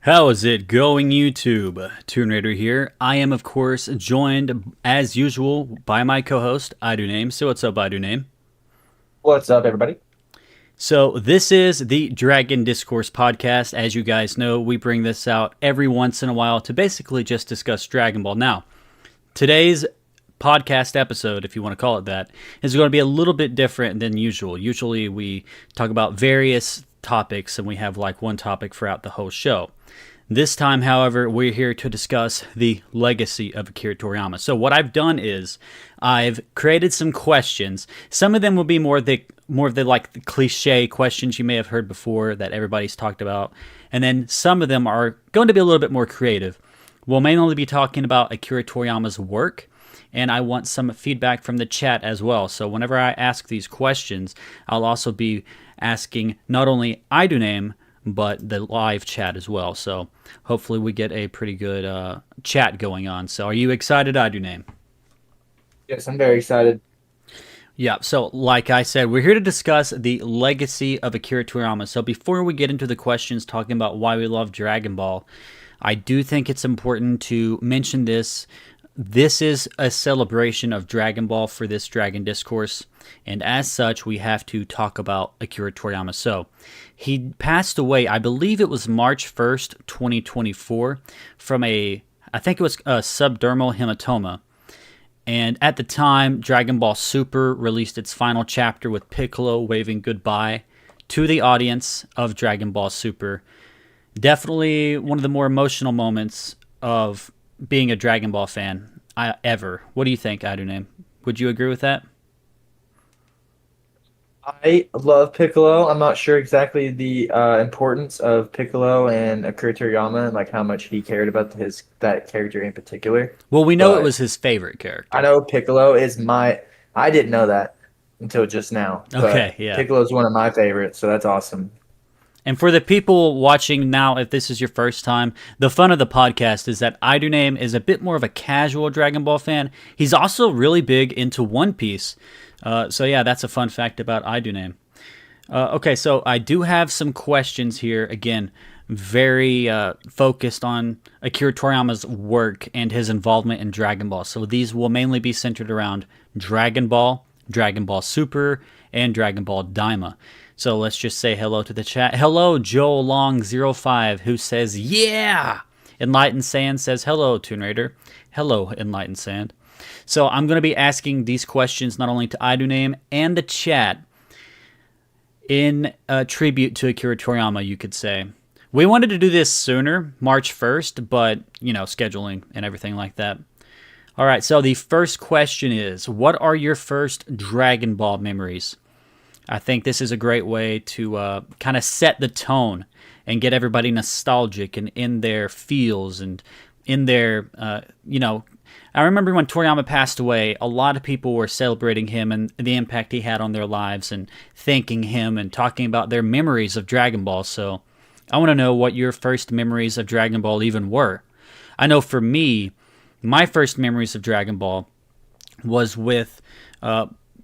How is it going, YouTube? Toon Raider here. I am, of course, joined, as usual, by my co-host, I Do Name. So what's up, I Do Name? What's up, everybody? So this is the Dragon Discourse podcast. As you guys know, we bring this out every once in a while to basically just discuss Dragon Ball. Now, today's podcast episode, if you want to call it that, is going to be a little bit different than usual. Usually we talk about various topics and we have like one topic throughout the whole show. This time, however, we're here to discuss the legacy of Akira Toriyama. So what I've done is I've created some questions. Some of them will be more of the like the cliche questions you may have heard before that everybody's talked about, and then some of them are going to be a little bit more creative. We'll mainly be talking about Akira Toriyama's work, and I want some feedback from the chat as well. So whenever I ask these questions, I'll also be asking not only I Do Name, but the live chat as well. So hopefully we get a pretty good chat going on. So are you excited, I Do Name? Yes, I'm very excited. Yeah, so like I said, we're here to discuss the legacy of Akira Toriyama. So before we get into the questions talking about why we love Dragon Ball, I do think it's important to mention this. This is a celebration of Dragon Ball for this Dragon Discourse, and as such, we have to talk about Akira Toriyama. So, he passed away, I believe it was March 1st, 2024, from I think it was a subdermal hematoma. And at the time, Dragon Ball Super released its final chapter with Piccolo waving goodbye to the audience of Dragon Ball Super. Definitely one of the more emotional moments of being a Dragon Ball fan ever. What do you think, Aduname? Would you agree with that? I love Piccolo. I'm not sure exactly the importance of Piccolo and Akira Toriyama and like how much he cared about his that character in particular. Well, we know it But was his favorite I character. know Piccolo is my. I didn't know that until just now, Okay, but yeah. Piccolo is one of my favorites, so that's awesome. And for the people watching now, if this is your first time, the fun of the podcast is that Iduname is a bit more of a casual Dragon Ball fan. He's also really big into One Piece. So yeah, that's a fun fact about Iduname. Okay, so I do have some questions here. Again, very focused on Akira Toriyama's work and his involvement in Dragon Ball. So these will mainly be centered around Dragon Ball, Dragon Ball Super, and Dragon Ball Daima. So let's just say hello to the chat. Hello, Joel Long 05, who says, yeah! Enlightened Sand says, hello, Toon Raider. Hello, Enlightened Sand. So I'm going to be asking these questions not only to Iduname and the chat in tribute to Akira Toriyama, you could say. We wanted to do this sooner, March 1st, but, scheduling and everything like that. All right, so the first question is, what are your first Dragon Ball memories? I think this is a great way to kind of set the tone and get everybody nostalgic and in their feels and in their, I remember when Toriyama passed away, a lot of people were celebrating him and the impact he had on their lives and thanking him and talking about their memories of Dragon Ball. So I want to know what your first memories of Dragon Ball even were. I know for me, my first memories of Dragon Ball was with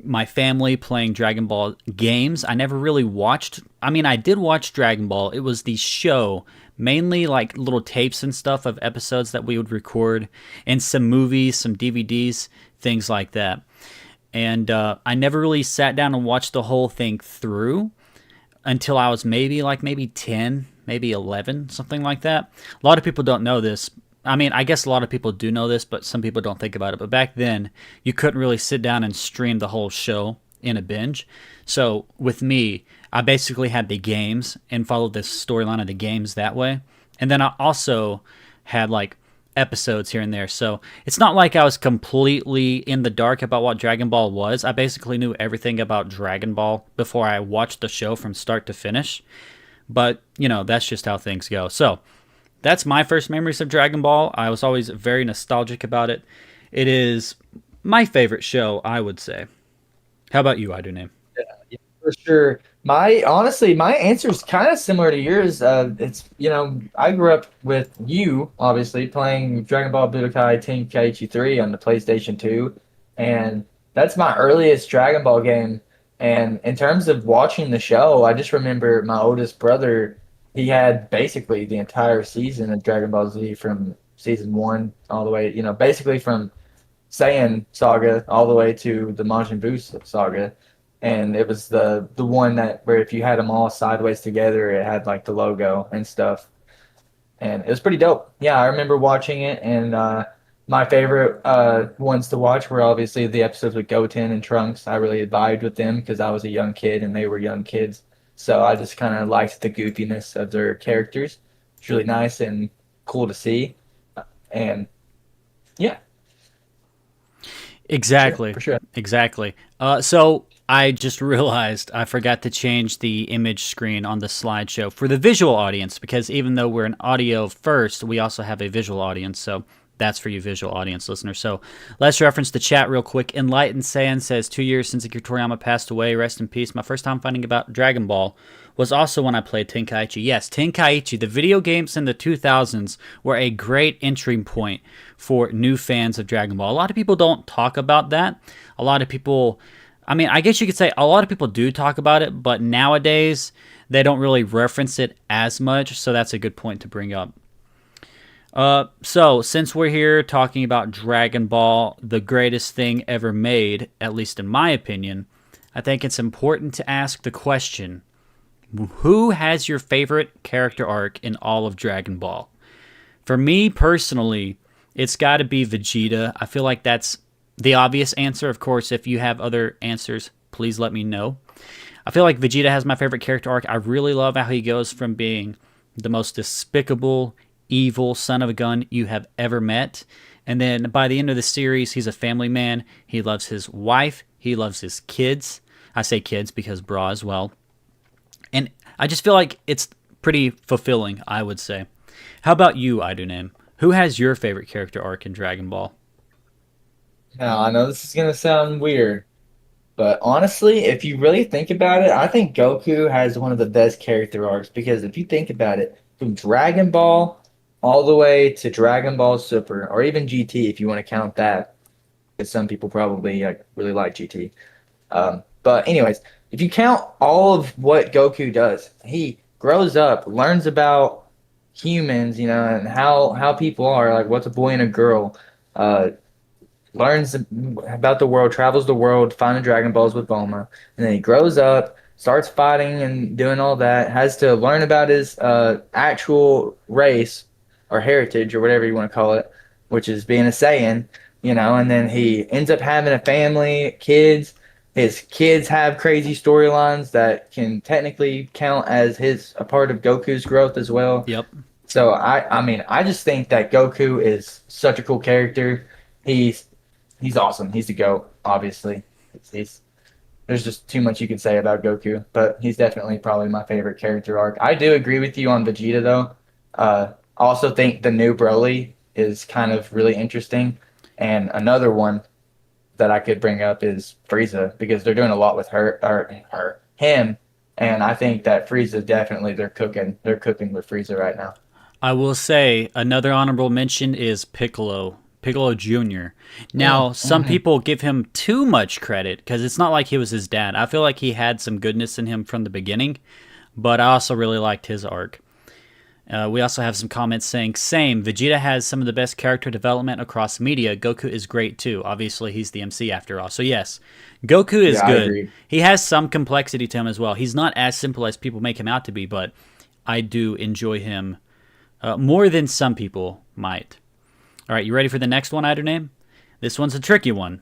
my family playing Dragon Ball games. I never really watched. I mean, I did watch Dragon Ball. It was the show, mainly like little tapes and stuff of episodes that we would record, and some movies, some DVDs, things like that. And I never really sat down and watched the whole thing through until I was maybe 10, maybe 11, something like that. A lot of people don't know this. I mean, I guess a lot of people do know this, but some people don't think about it. But back then, you couldn't really sit down and stream the whole show in a binge. So with me, I basically had the games and followed the storyline of the games that way. And then I also had like episodes here and there. So it's not like I was completely in the dark about what Dragon Ball was. I basically knew everything about Dragon Ball before I watched the show from start to finish. But, that's just how things go. So that's my first memories of Dragon Ball. I was always very nostalgic about it. It is my favorite show, I would say. How about you, Iduname? Yeah, for sure. My answer is kind of similar to yours. I grew up with you obviously playing Dragon Ball Budokai Tenkaichi 3 on the PlayStation 2, and that's my earliest Dragon Ball game. And in terms of watching the show, I just remember my oldest brother he had basically the entire season of Dragon Ball Z from season one all the way, basically from Saiyan saga all the way to the Majin Buu saga. And it was the one that where if you had them all sideways together, it had like the logo and stuff, and it was pretty dope. Yeah, I remember watching it, and my favorite ones to watch were obviously the episodes with Goten and Trunks. I really vibed with them because I was a young kid and they were young kids, so I just kind of liked the goofiness of their characters. It's really nice and cool to see, and yeah, sure, Exactly. for sure. Exactly. So I just realized I forgot to change the image screen on the slideshow for the visual audience because even though we're an audio first, we also have a visual audience. So that's for you visual audience listeners. So let's reference the chat real quick. Enlightened Saiyan says 2 years since Akira Toriyama passed away. Rest in peace. My first time finding about Dragon Ball was also when I played Tenkaichi. Yes, Tenkaichi, the video games in the 2000s were a great entry point for new fans of Dragon Ball. A lot of people don't talk about that. A lot of people, I mean, I guess you could say a lot of people do talk about it, but nowadays they don't really reference it as much, so that's a good point to bring up. So, since we're here talking about Dragon Ball, the greatest thing ever made, at least in my opinion, I think it's important to ask the question, who has your favorite character arc in all of Dragon Ball? For me personally, it's got to be Vegeta. I feel like that's the obvious answer. Of course, if you have other answers, please let me know. I feel like Vegeta has my favorite character arc. I really love how he goes from being the most despicable, evil son of a gun you have ever met. And then by the end of the series, he's a family man. He loves his wife. He loves his kids. I say kids because bra as well. And I just feel like it's pretty fulfilling, I would say. How about you, Iduname? Who has your favorite character arc in Dragon Ball? Now, I know this is gonna sound weird, but honestly, if you really think about it, I think Goku has one of the best character arcs because if you think about it, from Dragon Ball all the way to Dragon Ball Super, or even GT if you want to count that, because some people probably really like GT. But anyways, if you count all of what Goku does, he grows up, learns about humans, and how people are, like what's a boy and a girl. Uh, Learns about the world, travels the world, finding Dragon Balls with Bulma, and then he grows up, starts fighting and doing all that, has to learn about his actual race or heritage or whatever you want to call it, which is being a Saiyan, and then he ends up having a family, kids. His kids have crazy storylines that can technically count as a part of Goku's growth as well. Yep. So I mean, I just think that Goku is such a cool character. He's he's awesome. He's the GOAT, obviously. He's there's just too much you can say about Goku, but he's definitely probably my favorite character arc. I do agree with you on Vegeta though. I also think the new Broly is kind of really interesting, and another one that I could bring up is Frieza because they're doing a lot with him, and I think that Frieza definitely they're cooking with Frieza right now. I will say another honorable mention is Piccolo. Piccolo Jr. Now, some Mm-hmm. people give him too much credit because it's not like he was his dad. I feel like he had some goodness in him from the beginning, but I also really liked his arc. We also have some comments saying, same, Vegeta has some of the best character development across media. Goku is great too. Obviously, he's the MC after all. So, yes, Goku is Yeah, I good. agree. He has some complexity to him as well. He's not as simple as people make him out to be, but I do enjoy him more than some people might. All right, you ready for the next one, Iduname? This one's a tricky one.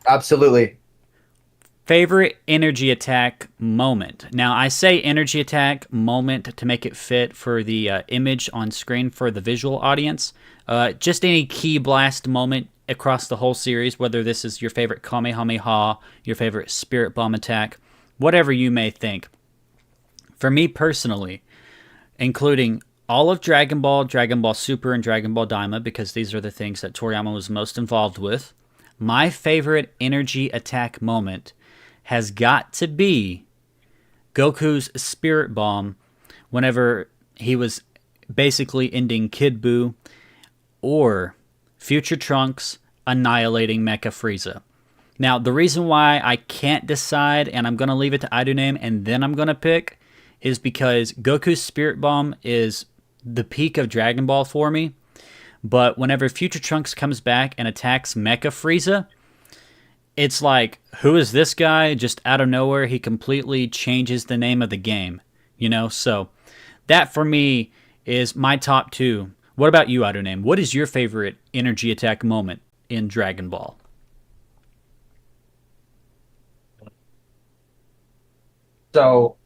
Absolutely. Favorite energy attack moment. Now, I say energy attack moment to make it fit for the image on screen for the visual audience. Just any key blast moment across the whole series, whether this is your favorite Kamehameha, your favorite Spirit Bomb attack, whatever you may think. For me personally, including all of Dragon Ball Super, and Dragon Ball Daima, because these are the things that Toriyama was most involved with, my favorite energy attack moment has got to be Goku's Spirit Bomb whenever he was basically ending Kid Buu, or Future Trunks annihilating Mecha Frieza. Now, the reason why I can't decide, and I'm going to leave it to Iduname, and then I'm going to pick, is because Goku's Spirit Bomb is the peak of Dragon Ball for me. But whenever Future Trunks comes back and attacks Mecha Frieza, it's like, who is this guy? Just out of nowhere, he completely changes the name of the game. So that for me is my top two. What about you, Name? What is your favorite energy attack moment in Dragon Ball? So,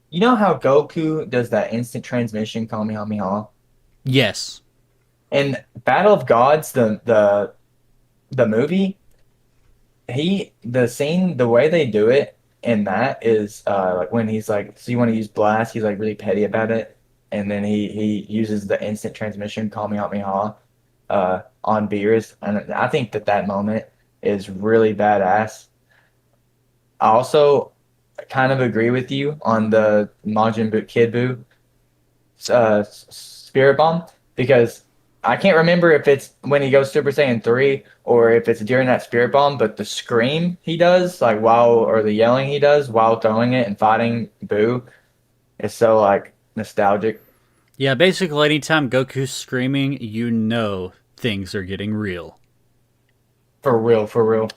you know how Goku does that instant transmission Kamehameha? Yes. In Battle of Gods, the movie, the way they do it in that is like when he's like, so you want to use blast, he's like really petty about it, and then he uses the instant transmission Kamehameha on Beerus, and I think that moment is really badass. I also kind of agree with you on the Majin Buu Kid Buu Spirit Bomb because I can't remember if it's when he goes Super Saiyan 3 or if it's during that Spirit Bomb, but the scream he does, like or the yelling he does while throwing it and fighting Buu is so like nostalgic. Yeah, basically anytime Goku's screaming, things are getting real. For real, for real.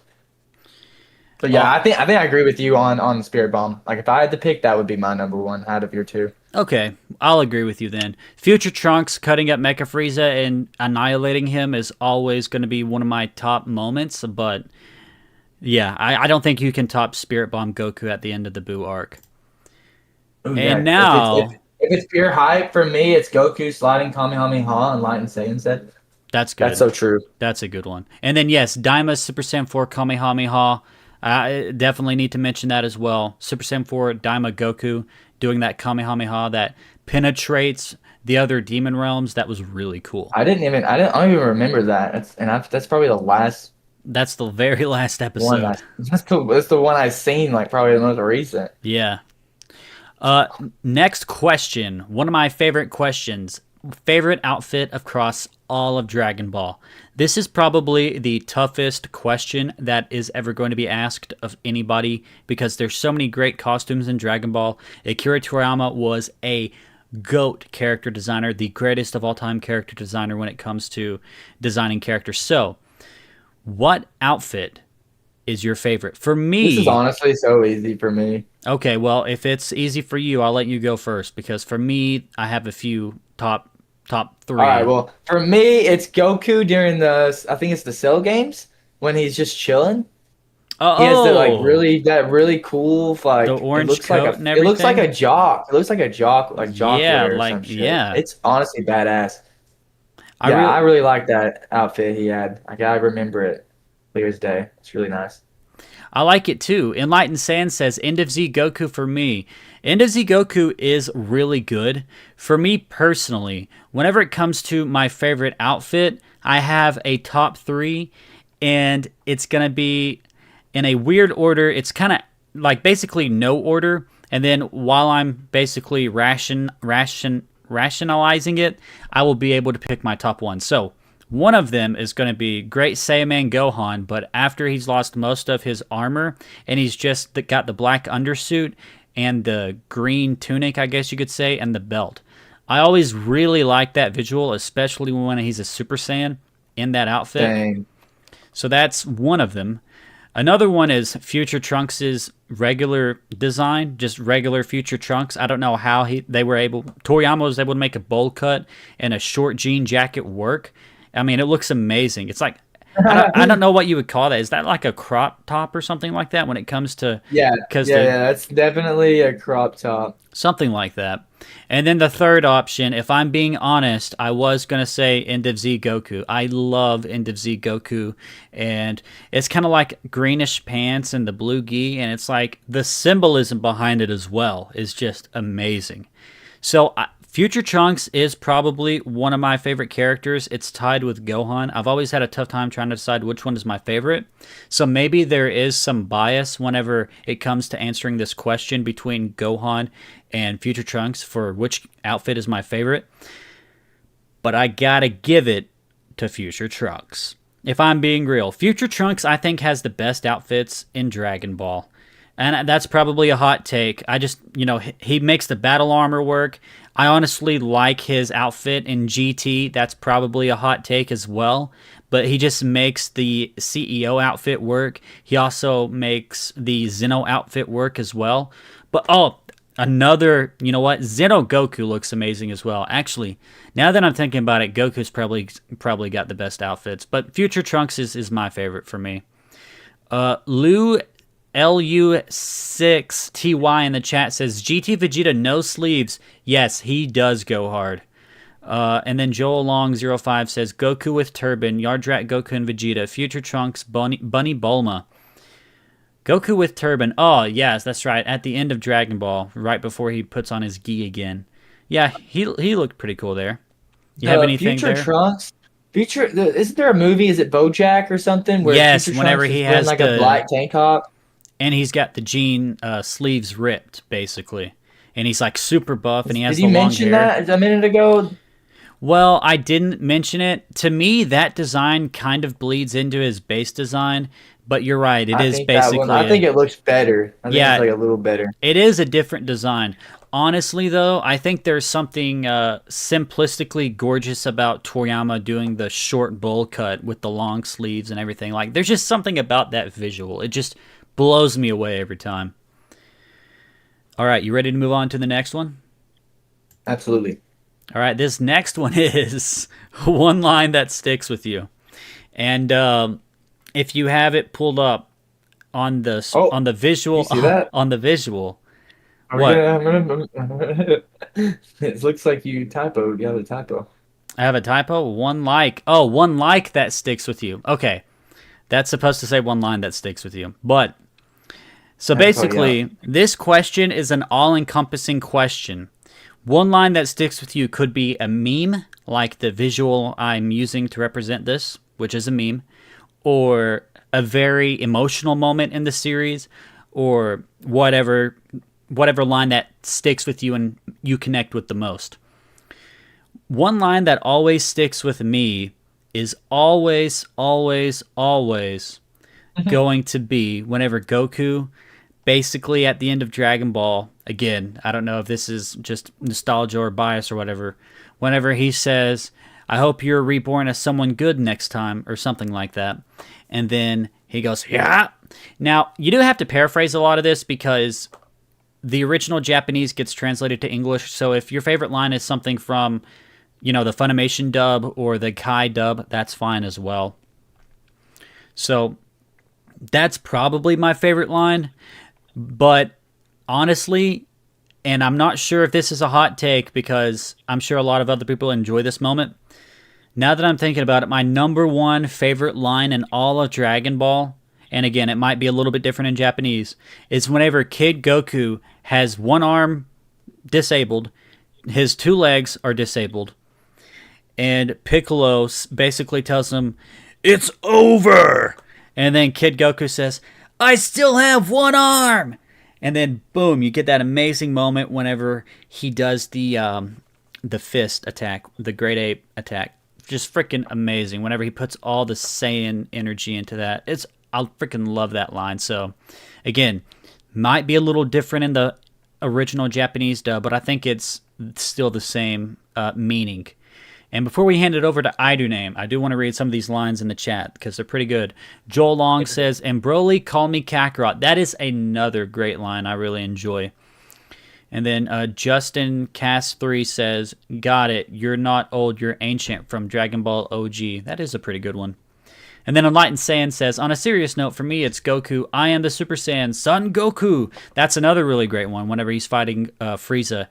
But yeah, Oh, I think I agree with you on the Spirit Bomb. Like if I had to pick, that would be my number one out of your two. okay, I'll agree with you then. Future Trunks cutting up Mecha Frieza and annihilating him is always going to be one of my top moments, but yeah, I don't think you can top Spirit Bomb Goku at the end of the Buu arc. Ooh, yeah. And now, If it's pure hype for me, it's Goku sliding Kamehameha and Light and Saiyan set. that's That's good. so true. That's a good one. And then, yes, Daima's Super Saiyan 4 Kamehameha. I definitely need to mention that as well. Super Saiyan 4 Daima Goku doing that Kamehameha that penetrates the other demon realms. That was really cool. I don't even remember that. That's probably the last That's the very last one. episode. That's the one I've seen, like probably the most recent. Yeah. Next question. One of my favorite questions. Favorite outfit across all of Dragon Ball. This is probably the toughest question that is ever going to be asked of anybody because there's so many great costumes in Dragon Ball. Akira Toriyama was a GOAT character designer, the greatest of all time character designer when it comes to designing characters. So, what outfit is your favorite? For This is me, honestly so easy for me. okay, well, if it's easy for you, I'll let you go first because for me, I have a few top All right, three. well, for me, it's Goku during I think it's the Cell games when he's just chilling. He has Oh, that really cool the like orange coat and it looks like everything. a jock. It looks like a jock like jock Yeah, wear or like some shit. yeah. It's honestly badass. I Yeah, I really really like that outfit he had. Like I remember it clear as day. It's really nice. I like it too. Enlightened Sand says End of Z Goku for me. End of Z Goku is really good. For me personally, whenever it comes to my favorite outfit, I have a top three, and it's gonna be in a weird order. It's kind of like basically no order, and then while I'm basically rationalizing it, I will be able to pick my top one. So one of them is going to be Great Saiyaman Gohan, but after he's lost most of his armor and he's just got the black undersuit and the green tunic, I guess you could say, and the belt. I always really like that visual, especially when he's a Super Saiyan in that outfit. Dang. So that's one of them. Another one is Future Trunks' regular design, just regular Future Trunks. I don't know how Toriyama was able to make a bowl cut and a short jean jacket work. I mean, it looks amazing. It's like, I don't know what you would call that. Is that like a crop top or something like that when it comes to, Yeah, because yeah, that's definitely a crop top. something like that. And then the third option, if I'm being honest, I was going to say End of Z Goku. I love End of Z Goku. And it's kind of like greenish pants and the blue gi. And it's like the symbolism behind it as well is just amazing. So Future Trunks is probably one of my favorite characters. It's tied with Gohan. I've always had a tough time trying to decide which one is my favorite. So maybe there is some bias whenever it comes to answering this question between Gohan and Future Trunks for which outfit is my favorite. But I gotta give it to Future Trunks. If I'm being real, Future Trunks I think has the best outfits in Dragon Ball. And that's probably a hot take. I just, he makes the battle armor work. I honestly like his outfit in GT. That's probably a hot take as well. But he just makes the CEO outfit work. He also makes the Zeno outfit work as well. But, another, you know what? Zeno Goku looks amazing as well. Actually, now that I'm thinking about it, Goku's probably got the best outfits. But Future Trunks is my favorite for me. LU6TY in the chat says, GT Vegeta no sleeves. Yes, he does go hard. And then Joel Long 05 says, Goku with turban, Yardrat Goku and Vegeta, Future Trunks, Bunny Bulma. Goku with turban. Oh, yes, that's right. At the end of Dragon Ball, right before he puts on his gi again. Yeah, he looked pretty cool there. You have anything Future there? Trunks. Isn't there a movie? Is it BoJack or something? Where Yes, Future whenever Trunks he is wearing has like the a black tank top. And he's got the jean sleeves ripped, basically. And he's like super buff, and he has Did the you long mention hair. that a minute ago? Well, I didn't mention it. To me, that design kind of bleeds into his base design. But you're right. It is basically. I think it looks better. I think it's like a little better. It is a different design. Honestly, though, I think there's something simplistically gorgeous about Toriyama doing the short bowl cut with the long sleeves and everything. Like, there's just something about that visual. It just blows me away every time. All right, you ready to move on to the next one? Absolutely. All right, this next one is one line that sticks with you. And if you have it pulled up on the visual, you see that? on the visual. It looks like you typoed. You have a typo. I have a typo? One like. Oh, one like that sticks with you. Okay. That's supposed to say one line that sticks with you. But, so basically, this question is an all-encompassing question. One line that sticks with you could be a meme, like the visual I'm using to represent this, which is a meme, or a very emotional moment in the series, or whatever line that sticks with you and you connect with the most. One line that always sticks with me is always going to be whenever Goku, basically at the end of Dragon Ball, again, I don't know if this is just nostalgia or bias or whatever, whenever he says, I hope you're reborn as someone good next time, or something like that. And then he goes, yeah. Now, you do have to paraphrase a lot of this because the original Japanese gets translated to English, so if your favorite line is something from, the Funimation dub or the Kai dub, that's fine as well. So that's probably my favorite line, but honestly, and I'm not sure if this is a hot take because I'm sure a lot of other people enjoy this moment. Now that I'm thinking about it, my number one favorite line in all of Dragon Ball, and again, it might be a little bit different in Japanese, is whenever Kid Goku has one arm disabled, his two legs are disabled, and Piccolo basically tells him, it's over! And then Kid Goku says, I still have one arm! And then, boom, you get that amazing moment whenever he does the fist attack, the Great Ape attack. Just freaking amazing. Whenever he puts all the Saiyan energy into that. I freaking love that line. So, again, might be a little different in the original Japanese dub, but I think it's still the same meaning. And before we hand it over to I Do Name, I do want to read some of these lines in the chat because they're pretty good. Joel Long says, and Broly, call me Kakarot. That is another great line I really enjoy. And then Justin Cast 3 says, got it, you're not old, you're ancient from Dragon Ball OG. That is a pretty good one. And then Enlightened Saiyan says, on a serious note, for me, it's Goku. I am the Super Saiyan, Son Goku. That's another really great one whenever he's fighting Frieza.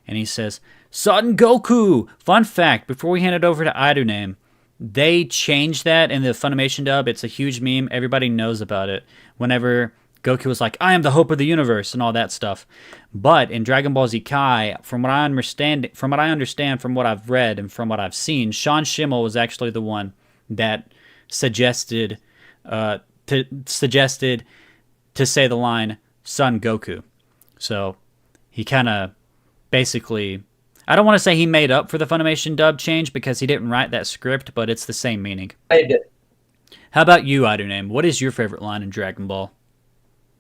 And he says, Son Goku! Fun fact, before we hand it over to I Do Name, they changed that in the Funimation dub. It's a huge meme. Everybody knows about it. Whenever Goku was like, I am the hope of the universe, and all that stuff. But in Dragon Ball Z Kai, from what I understand, from what I've read, and from what I've seen, Sean Schemmel was actually the one that suggested to say the line Son Goku. So he kind of basically, I don't want to say he made up for the Funimation dub change because he didn't write that script, but it's the same meaning. I did. How about you, I Do Name? What is your favorite line in Dragon Ball?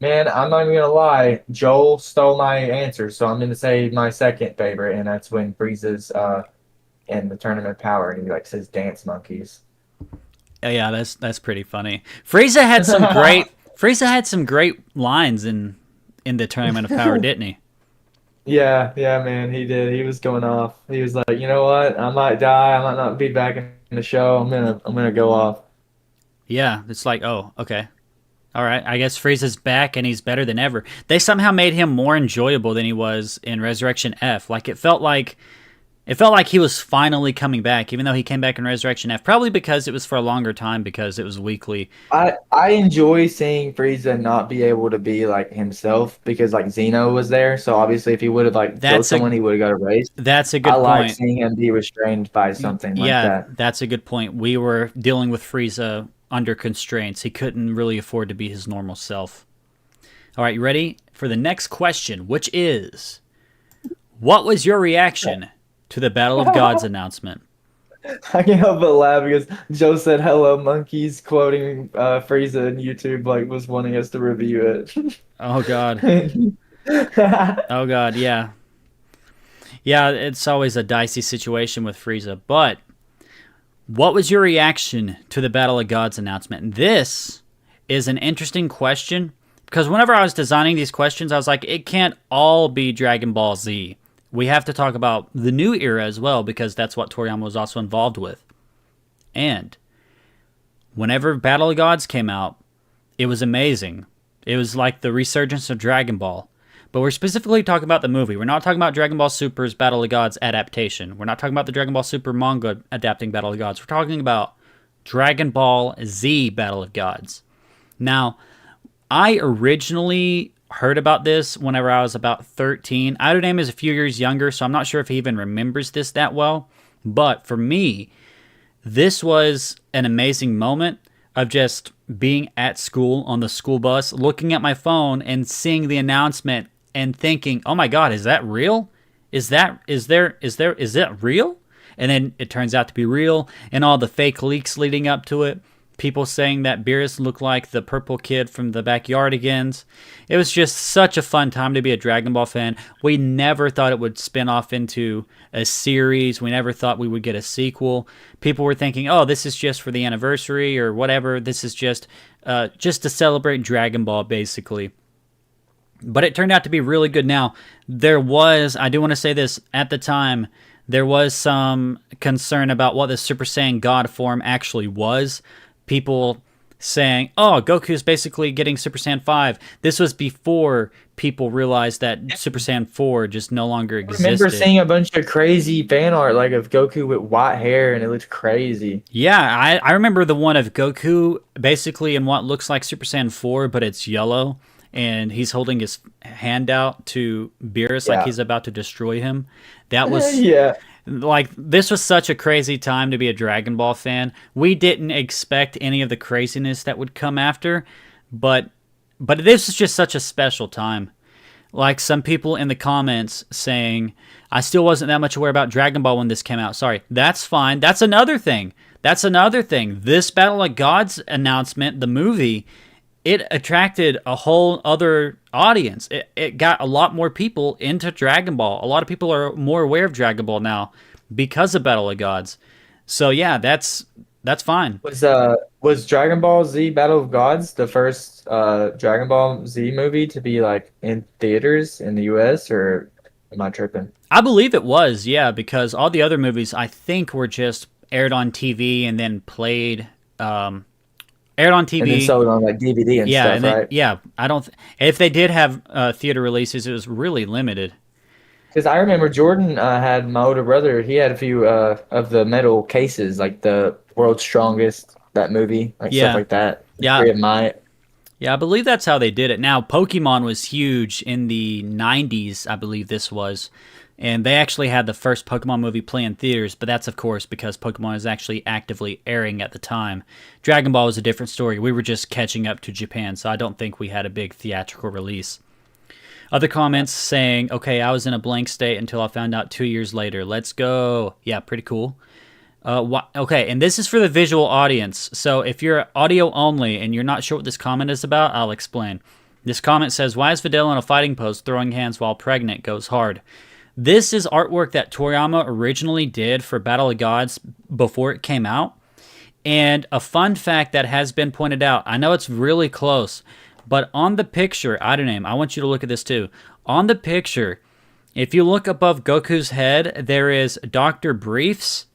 Man, I'm not even gonna lie. Joel stole my answer, so I'm gonna say my second favorite, and that's when Frieza's in the tournament power, and he like says dance monkeys. Yeah, that's pretty funny. Frieza had some great lines in the Tournament of Power, didn't he? Yeah, yeah, man, he did. He was going off. He was like, you know what? I might die. I might not be back in the show. I'm gonna go off. Yeah, it's like, oh, okay. All right, I guess Frieza's back and he's better than ever. They somehow made him more enjoyable than he was in Resurrection F. Like it felt like he was finally coming back, even though he came back in Resurrection F. Probably because it was for a longer time because it was weekly. I enjoy seeing Frieza not be able to be like himself because like Zeno was there. So obviously, if he would have like killed That's a someone, he would have got erased. that's a I good like point. seeing him be restrained by something like Yeah, that. that's a good point. We were dealing with Frieza under constraints. He couldn't really afford to be his normal self. All right, you ready for the next question, which is, what was your reaction to the Battle of Gods announcement? I can't help but laugh because Joe said "Hello, monkeys," quoting Frieza, and YouTube like was wanting us to review Oh God. it. Oh God, yeah. Yeah, it's always a dicey situation with Frieza, but what was your reaction to the Battle of Gods announcement? And this is an interesting question because whenever I was designing these questions, I was like, it can't all be Dragon Ball Z. We have to talk about the new era as well because that's what Toriyama was also involved with. And whenever Battle of Gods came out, it was amazing. It was like the resurgence of Dragon Ball. But we're specifically talking about the movie. We're not talking about Dragon Ball Super's Battle of Gods adaptation. We're not talking about the Dragon Ball Super manga adapting Battle of Gods. We're talking about Dragon Ball Z Battle of Gods. Now, I originally heard about this whenever I was about 13. Name is a few years younger, so I'm not sure if he even remembers this that well. But for me, this was an amazing moment of just being at school on the school bus, looking at my phone and seeing the announcement and thinking, "Oh my God, is that real? Is that real?" And then it turns out to be real, and all the fake leaks leading up to it. People saying that Beerus looked like the purple kid from the Backyardigans. It was just such a fun time to be a Dragon Ball fan. We never thought it would spin off into a series. We never thought we would get a sequel. People were thinking, oh, this is just for the anniversary or whatever. This is just to celebrate Dragon Ball, basically. But it turned out to be really good. Now, I do want to say this, at the time, there was some concern about what the Super Saiyan God form actually was. People saying, oh, Goku's basically getting Super Saiyan 5. This was before people realized that Super Saiyan 4 just no longer I remember existed. seeing a bunch of crazy fan art like of Goku with white hair, and it looked crazy. Yeah, I remember the one of Goku basically in what looks like Super Saiyan 4, but it's yellow, and he's holding his hand out to Beerus like Yeah, he's about to destroy him. That was yeah. like, this was such a crazy time to be a Dragon Ball fan. We didn't expect any of the craziness that would come after, but this is just such a special time. Like some people in the comments saying, I still wasn't that much aware about Dragon Ball when this came out. Sorry, that's fine. That's another thing. This Battle of Gods announcement, the movie, it attracted a whole other audience. It got a lot more people into Dragon Ball. A lot of people are more aware of Dragon Ball now because of Battle of Gods. So yeah, that's fine. Was Dragon Ball Z Battle of Gods the first Dragon Ball Z movie to be like in theaters in the US, or am I tripping? I believe it was, yeah, because all the other movies I think were just aired on TV and then played aired on And then TV. sold on like DVD and Yeah, stuff, and then right? yeah, I don't. If they did have theater releases, it was really limited. Because I remember Jordan had my older brother. He had a few of the metal cases, like the World's Strongest, that movie, like stuff Yeah, like that. yeah, Three of my yeah. I believe that's how they did it. Now, Pokemon was huge in the '90s. I believe this was, and they actually had the first Pokemon movie play in theaters. But that's of course because Pokemon is actually actively airing at the time. Dragon Ball was a different story. We were just catching up to Japan, so I don't think we had a big theatrical release. Other comments saying, okay, I was in a blank state until I found out 2 years later. Let's go. Yeah, pretty cool. Okay, and this is for the visual audience. So if you're audio only and you're not sure what this comment is about, I'll explain. This comment says, why is Videl in a fighting pose throwing hands while pregnant goes hard? This is artwork that Toriyama originally did for Battle of Gods before it came out. And a fun fact that has been pointed out, I know it's really close, but on the picture, Idoname, I want you to look at this too. On the picture, if you look above Goku's head, there is Dr. Briefs,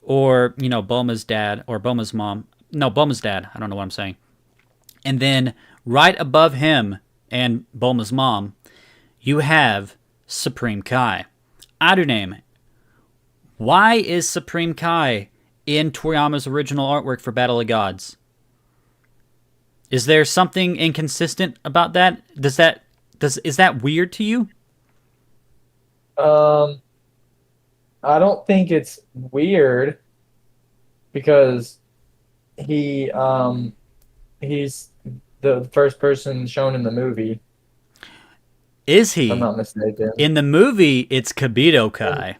or, Bulma's dad, or Bulma's mom. No, Bulma's dad. I don't know what I'm saying. And then right above him and Bulma's mom, you have Supreme Kai. Idoname, why is Supreme Kai in Toriyama's original artwork for Battle of Gods? Is there something inconsistent about that? Is that weird to you? I don't think it's weird because he's the first person shown in the movie. Is he? If I'm not mistaken. In the movie, it's Kibito Kai.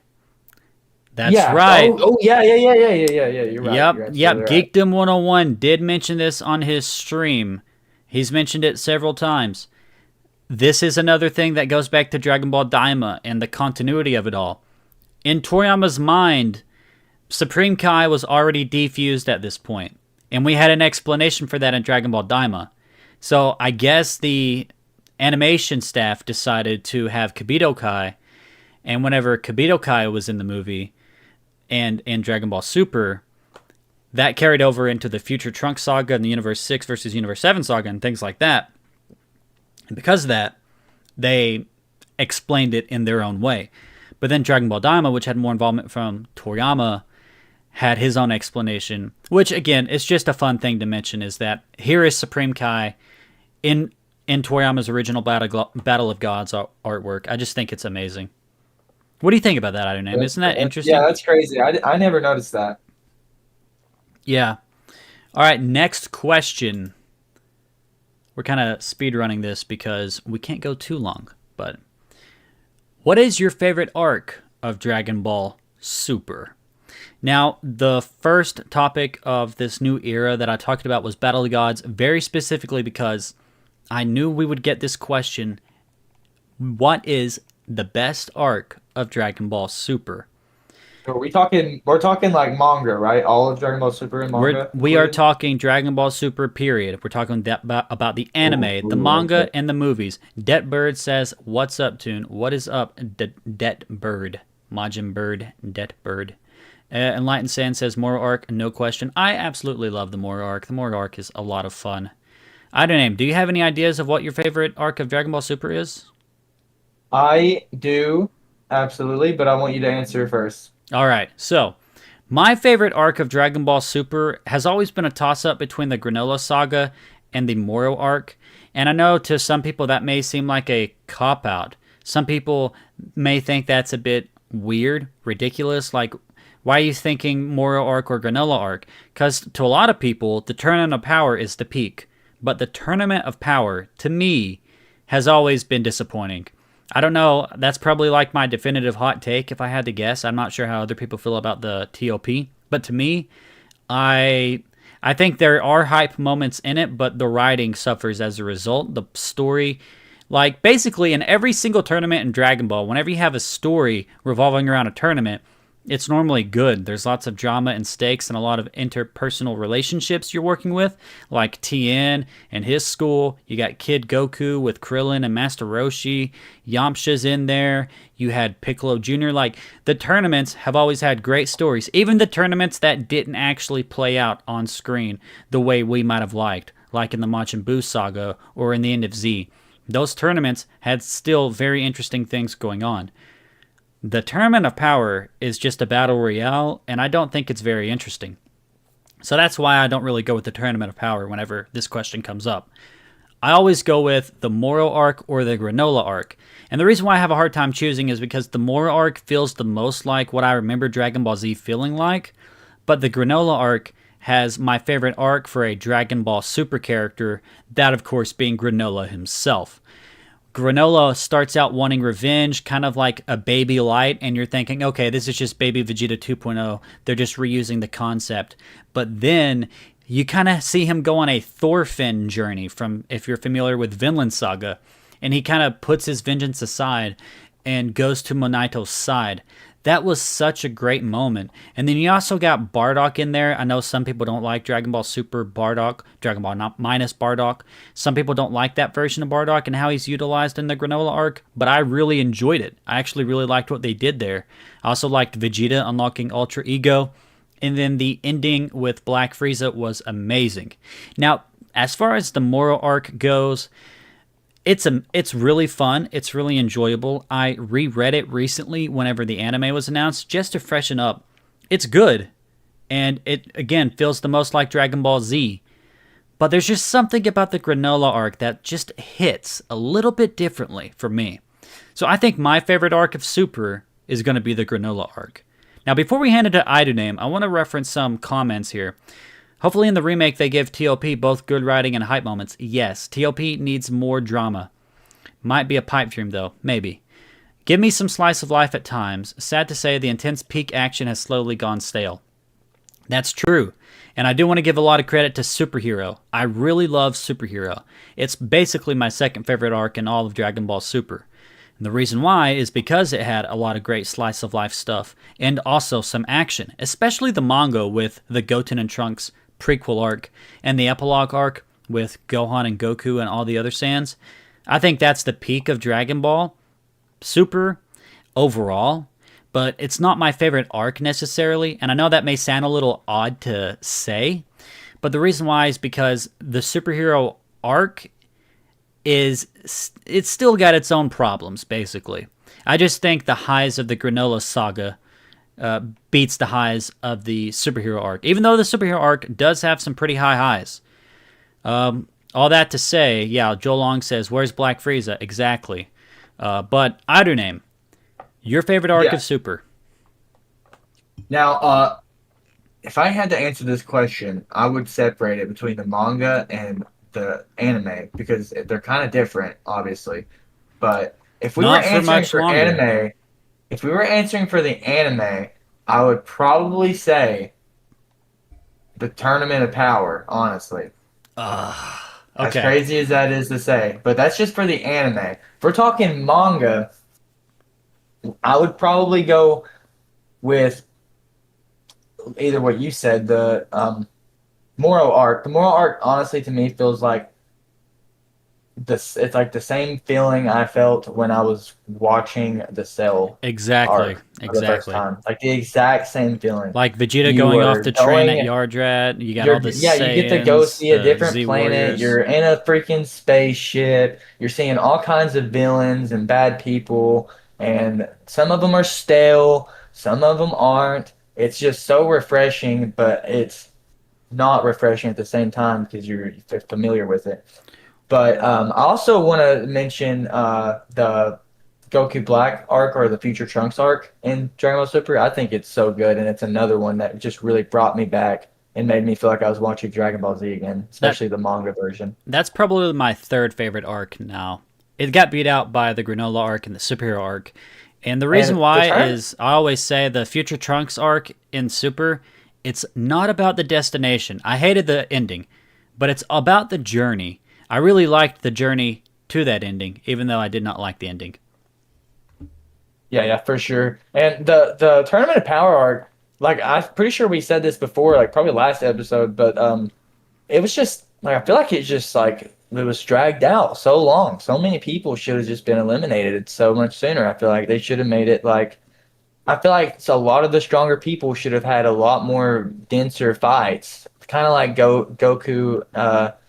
That's yeah. right. Yeah. You're right. Yep. You're Yep. right. Geekdom 101 did mention this on his stream. He's mentioned it several times. This is another thing that goes back to Dragon Ball Daima and the continuity of it all. In Toriyama's mind, Supreme Kai was already defused at this point, and we had an explanation for that in Dragon Ball Daima. So I guess the animation staff decided to have Kibito Kai, and whenever Kibito Kai was in the movie and in Dragon Ball Super, that carried over into the Future Trunks saga and the Universe 6 versus Universe 7 saga and things like that. And because of that, they explained it in their own way. But then Dragon Ball Daima, which had more involvement from Toriyama, had his own explanation, which, again, it's just a fun thing to mention, is that here is Supreme Kai in Toriyama's original Battle of Gods artwork. I just think it's amazing. What do you think about that, Idoname? Isn't that interesting? Yeah, that's crazy. I never noticed that. Yeah. All right, next question. We're kind of speedrunning this because we can't go too long, but what is your favorite arc of Dragon Ball Super? Now, the first topic of this new era that I talked about was Battle of Gods, very specifically because I knew we would get this question. What is the best arc of Dragon Ball Super? We're talking like manga, right? All of Dragon Ball Super and manga? We are talking Dragon Ball Super, period. We're talking about the anime, the manga, okay. and the movies. Det Bird says, what's up, Tune? What is up, Det Bird? Majin Bird, Det Bird. Enlightened Sand says, Moro arc, no question. I absolutely love the Moro arc. The Moro arc is a lot of fun. Idoname, do you have any ideas of what your favorite arc of Dragon Ball Super is? I do, absolutely, but I want you to answer first. All right, so my favorite arc of Dragon Ball Super has always been a toss-up between the Granola Saga and the Moro arc. And I know to some people that may seem like a cop-out. Some people may think that's a bit weird, ridiculous, like, why are you thinking Moro arc or Granola arc? Because to a lot of people, the Tournament of Power is the peak. But the Tournament of Power, to me, has always been disappointing. I don't know, that's probably like my definitive hot take if I had to guess. I'm not sure how other people feel about the TOP. But to me, I think there are hype moments in it, but the writing suffers as a result. The story, like basically in every single tournament in Dragon Ball, whenever you have a story revolving around a tournament, it's normally good. There's lots of drama and stakes and a lot of interpersonal relationships you're working with, like Tien and his school. You got Kid Goku with Krillin and Master Roshi. Yamcha's in there. You had Piccolo Jr. Like, the tournaments have always had great stories. Even the tournaments that didn't actually play out on screen the way we might have liked, like in the Majin Buu saga or in the End of Z. Those tournaments had still very interesting things going on. The Tournament of Power is just a battle royale, and I don't think it's very interesting. So that's why I don't really go with the Tournament of Power whenever this question comes up. I always go with the Moro arc or the Granola arc. And the reason why I have a hard time choosing is because the Moro arc feels the most like what I remember Dragon Ball Z feeling like, but the Granola arc has my favorite arc for a Dragon Ball Super character, that of course being Granola himself. Granola starts out wanting revenge, kind of like a baby light, and you're thinking, okay, this is just baby Vegeta 2.0. They're just reusing the concept. But then you kind of see him go on a Thorfinn journey from, if you're familiar with Vinland Saga, and he kind of puts his vengeance aside and goes to Monaito's side. That was such a great moment. And then you also got Bardock in there. I know some people don't like Dragon Ball Super Bardock, Dragon Ball not minus Bardock. Some people don't like that version of Bardock and how he's utilized in the Granola arc, but I really enjoyed it. I actually really liked what they did there. I also liked Vegeta unlocking Ultra Ego. And then the ending with Black Frieza was amazing. Now, as far as the Moro arc goes, it's really fun. It's really enjoyable. I reread it recently whenever the anime was announced just to freshen up. It's good. And it, again, feels the most like Dragon Ball Z. But there's just something about the Granola arc that just hits a little bit differently for me. So I think my favorite arc of Super is going to be the Granola arc. Now, before we hand it to Iduname, I want to reference some comments here. Hopefully in the remake they give TOP both good writing and hype moments. Yes, TOP needs more drama. Might be a pipe dream though, maybe. Give me some slice of life at times. Sad to say the intense peak action has slowly gone stale. That's true. And I do want to give a lot of credit to Superhero. I really love Superhero. It's basically my second favorite arc in all of Dragon Ball Super. And the reason why is because it had a lot of great slice of life stuff and also some action, especially the manga with the Goten and Trunks prequel arc and the epilogue arc with Gohan and Goku and all the other Saiyans. I think that's the peak of Dragon Ball Super overall, but it's not my favorite arc necessarily, and I know that may sound a little odd to say, but the reason why is because the Superhero arc it's still got its own problems, basically. I just think the highs of the Granola saga beats the highs of the Superhero arc, even though the Superhero arc does have some pretty high highs. All that to say, yeah, Joe Long says, where's Black Frieza? Exactly. But Iduname, your favorite arc of Super? Now, if I had to answer this question, I would separate it between the manga and the anime because they're kind of different, obviously. But if we were answering for anime, if we were answering for the anime, I would probably say the Tournament of Power, honestly. Okay. As crazy as that is to say. But that's just for the anime. If we're talking manga, I would probably go with either what you said, the Moro arc. The Moro arc, honestly, to me, feels like this. It's like the same feeling I felt when I was watching the Cell. Exactly. Arc for the first time. Like the exact same feeling. Like Vegeta going off the train at Yardrat. You got all the Saiyans, you get to go see a different planet. Z-Warriors. You're in a freaking spaceship. You're seeing all kinds of villains and bad people, and some of them are stale. Some of them aren't. It's just so refreshing, but it's not refreshing at the same time because you're familiar with it. But I also want to mention the Goku Black arc or the Future Trunks arc in Dragon Ball Super. I think it's so good, and it's another one that just really brought me back and made me feel like I was watching Dragon Ball Z again, especially the manga version. That's probably my third favorite arc now. It got beat out by the Granola arc and the Superhero arc. And the reason why is I always say the Future Trunks arc in Super, it's not about the destination. I hated the ending, but it's about the journey. I really liked the journey to that ending, even though I did not like the ending. Yeah, for sure. And the Tournament of Power arc, like I'm pretty sure we said this before, like probably last episode, but it was just like I feel like it's just like it was dragged out so long. So many people should have just been eliminated so much sooner. I feel like they should have made it like I feel like a lot of the stronger people should have had a lot more denser fights, kind of like Goku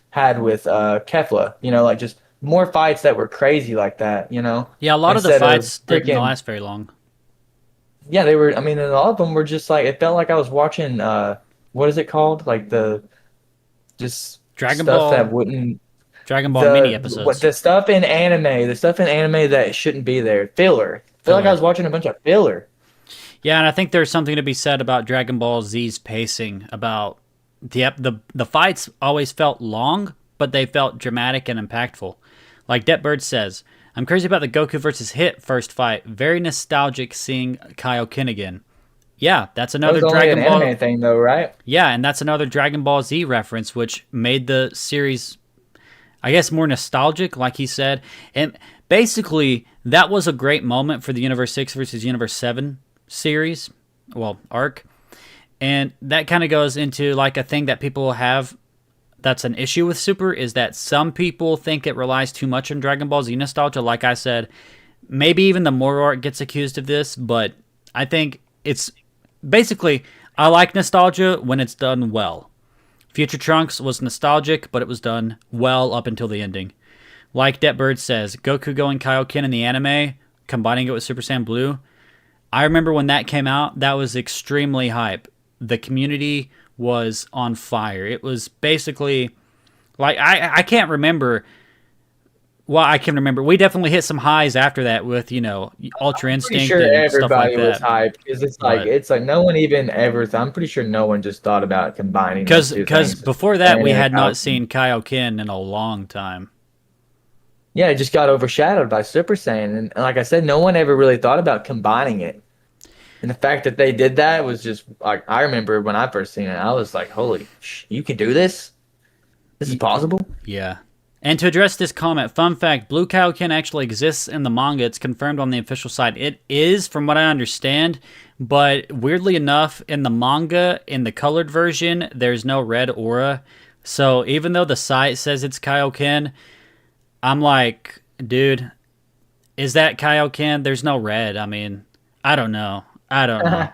had with Kefla. You know, like just more fights that were crazy like that. You know. Yeah, a lot of the fights didn't last very long. Yeah, they were. I mean, a lot of them were just like it felt like I was watching. What is it called? Like the just Dragon stuff Ball that wouldn't. Dragon Ball mini episodes. The stuff in anime that shouldn't be there. Filler. I feel like I was watching a bunch of filler. Yeah, and I think there's something to be said about Dragon Ball Z's pacing. About the fights always felt long, but they felt dramatic and impactful. Like Detbird says, I'm crazy about the Goku versus Hit first fight. Very nostalgic seeing Kaioken again. Yeah, that's That another was only an Dragon Ball. anime thing, though, right? Yeah, and that's another Dragon Ball Z reference, which made the series, I guess, more nostalgic, like he said. And basically, that was a great moment for the Universe 6 versus Universe 7 series, well, arc. And that kind of goes into like a thing that people have that's an issue with Super is that some people think it relies too much on Dragon Ball Z nostalgia. Like I said, maybe even the Moro arc gets accused of this, but I think it's basically, I like nostalgia when it's done well. Future Trunks was nostalgic, but it was done well up until the ending. Like Detbird says, Goku going Kaioken in the anime, combining it with Super Saiyan Blue. I remember when that came out, that was extremely hype. The community was on fire. It was basically like I can't remember. Well, I can remember. We definitely hit some highs after that with Ultra I'm pretty Instinct sure and stuff like everybody was that. hyped because But it's like no one even ever. I'm pretty sure no one just thought about combining those two because things. before that we And had not seen Kaioken in a long time. yeah, it just got overshadowed by Super Saiyan, and like I said, no one ever really thought about combining it. And the fact that they did that was just like I remember when I first seen it, I was like, "Holy, you can do this! This is possible." Yeah. And to address this comment, fun fact, Blue Kaioken actually exists in the manga. It's confirmed on the official site. It is, from what I understand, but weirdly enough, in the manga, in the colored version, there's no red aura. So even though the site says it's Kaioken, I'm like, dude, is that Kaioken? There's no red. I mean, I don't know. I don't know.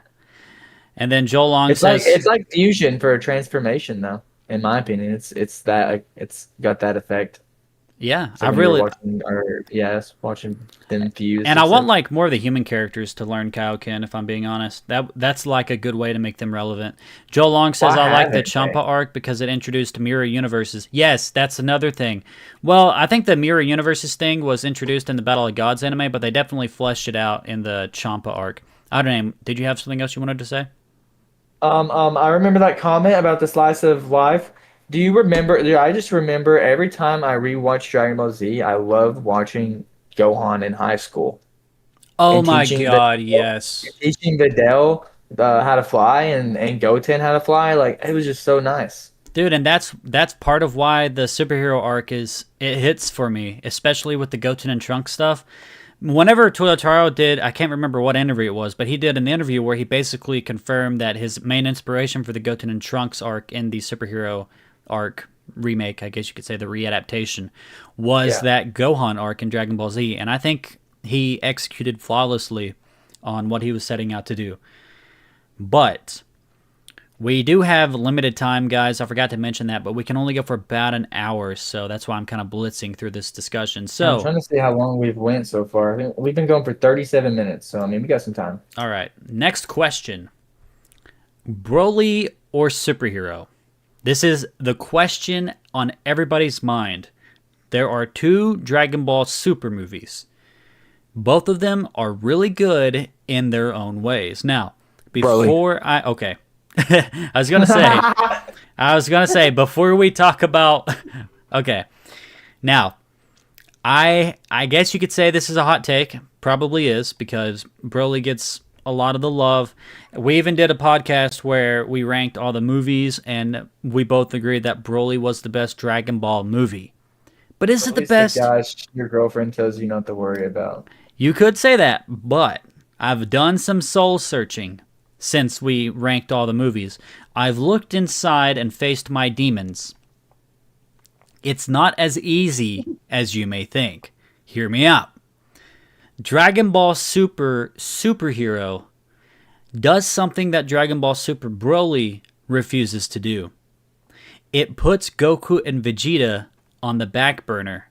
And then Joel Long says, it's like fusion for a transformation, though. In my opinion, it's got that effect. yeah, So I when you're really, watching, or yes, watching them fuse. and I want like more of the human characters to learn Kaioken. If I'm being honest, that's like a good way to make them relevant. Joel Long says Why I like the haven't Champa they? arc because it introduced mirror universes. Yes, that's another thing. Well, I think the mirror universes thing was introduced in the Battle of Gods anime, but they definitely fleshed it out in the Champa arc. I don't know. Did you have something else you wanted to say? I remember that comment about the slice of life. Do you remember? I just remember every time I rewatch Dragon Ball Z, I love watching Gohan in high school Oh and my God, yes. Teaching Videl how to fly and Goten how to fly. Like it was just so nice. Dude, and that's part of why the superhero arc it hits for me, especially with the Goten and Trunks stuff. Whenever Toyotaro did, I can't remember what interview it was, but he did an interview where he basically confirmed that his main inspiration for the Goten and Trunks arc in the superhero arc remake, I guess you could say the readaptation, was Yeah. that Gohan arc in Dragon Ball Z, and I think he executed flawlessly on what he was setting out to do. But we do have limited time, guys. I forgot to mention that, but we can only go for about an hour, so that's why I'm kind of blitzing through this discussion. I'm So, trying to see how long we've went so far. I think we've been going for 37 minutes, so I mean we got some time. all right, next question. Broly or superhero? This is the question on everybody's mind. There are two Dragon Ball Super movies. Both of them are really good in their own ways. Now, okay. I was gonna say before we talk about okay. Now, I guess you could say this is a hot take. Probably is because Broly gets a lot of the love. We even did a podcast where we ranked all the movies, and we both agreed that Broly was the best Dragon Ball movie. But is it At the least the best? guys your girlfriend tells you not to worry about. You could say that, but I've done some soul searching since we ranked all the movies. I've looked inside and faced my demons. It's not as easy as you may think. Hear me out. Dragon Ball Super Superhero does something that Dragon Ball Super Broly refuses to do. It puts Goku and Vegeta on the back burner.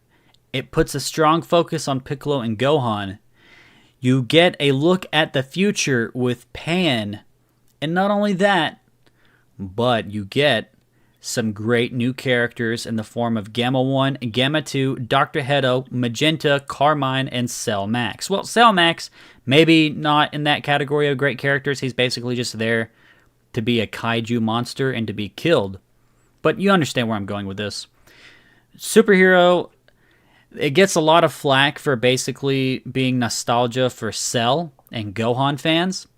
It puts a strong focus on Piccolo and Gohan. You get a look at the future with Pan. And not only that, but you get some great new characters in the form of Gamma 1, Gamma 2, Dr. Hedo, Magenta, Carmine, and Cell Max. Well, Cell Max, maybe not in that category of great characters. He's basically just there to be a kaiju monster and to be killed. But you understand where I'm going with this. Superhero, it gets a lot of flack for basically being nostalgia for Cell and Gohan fans.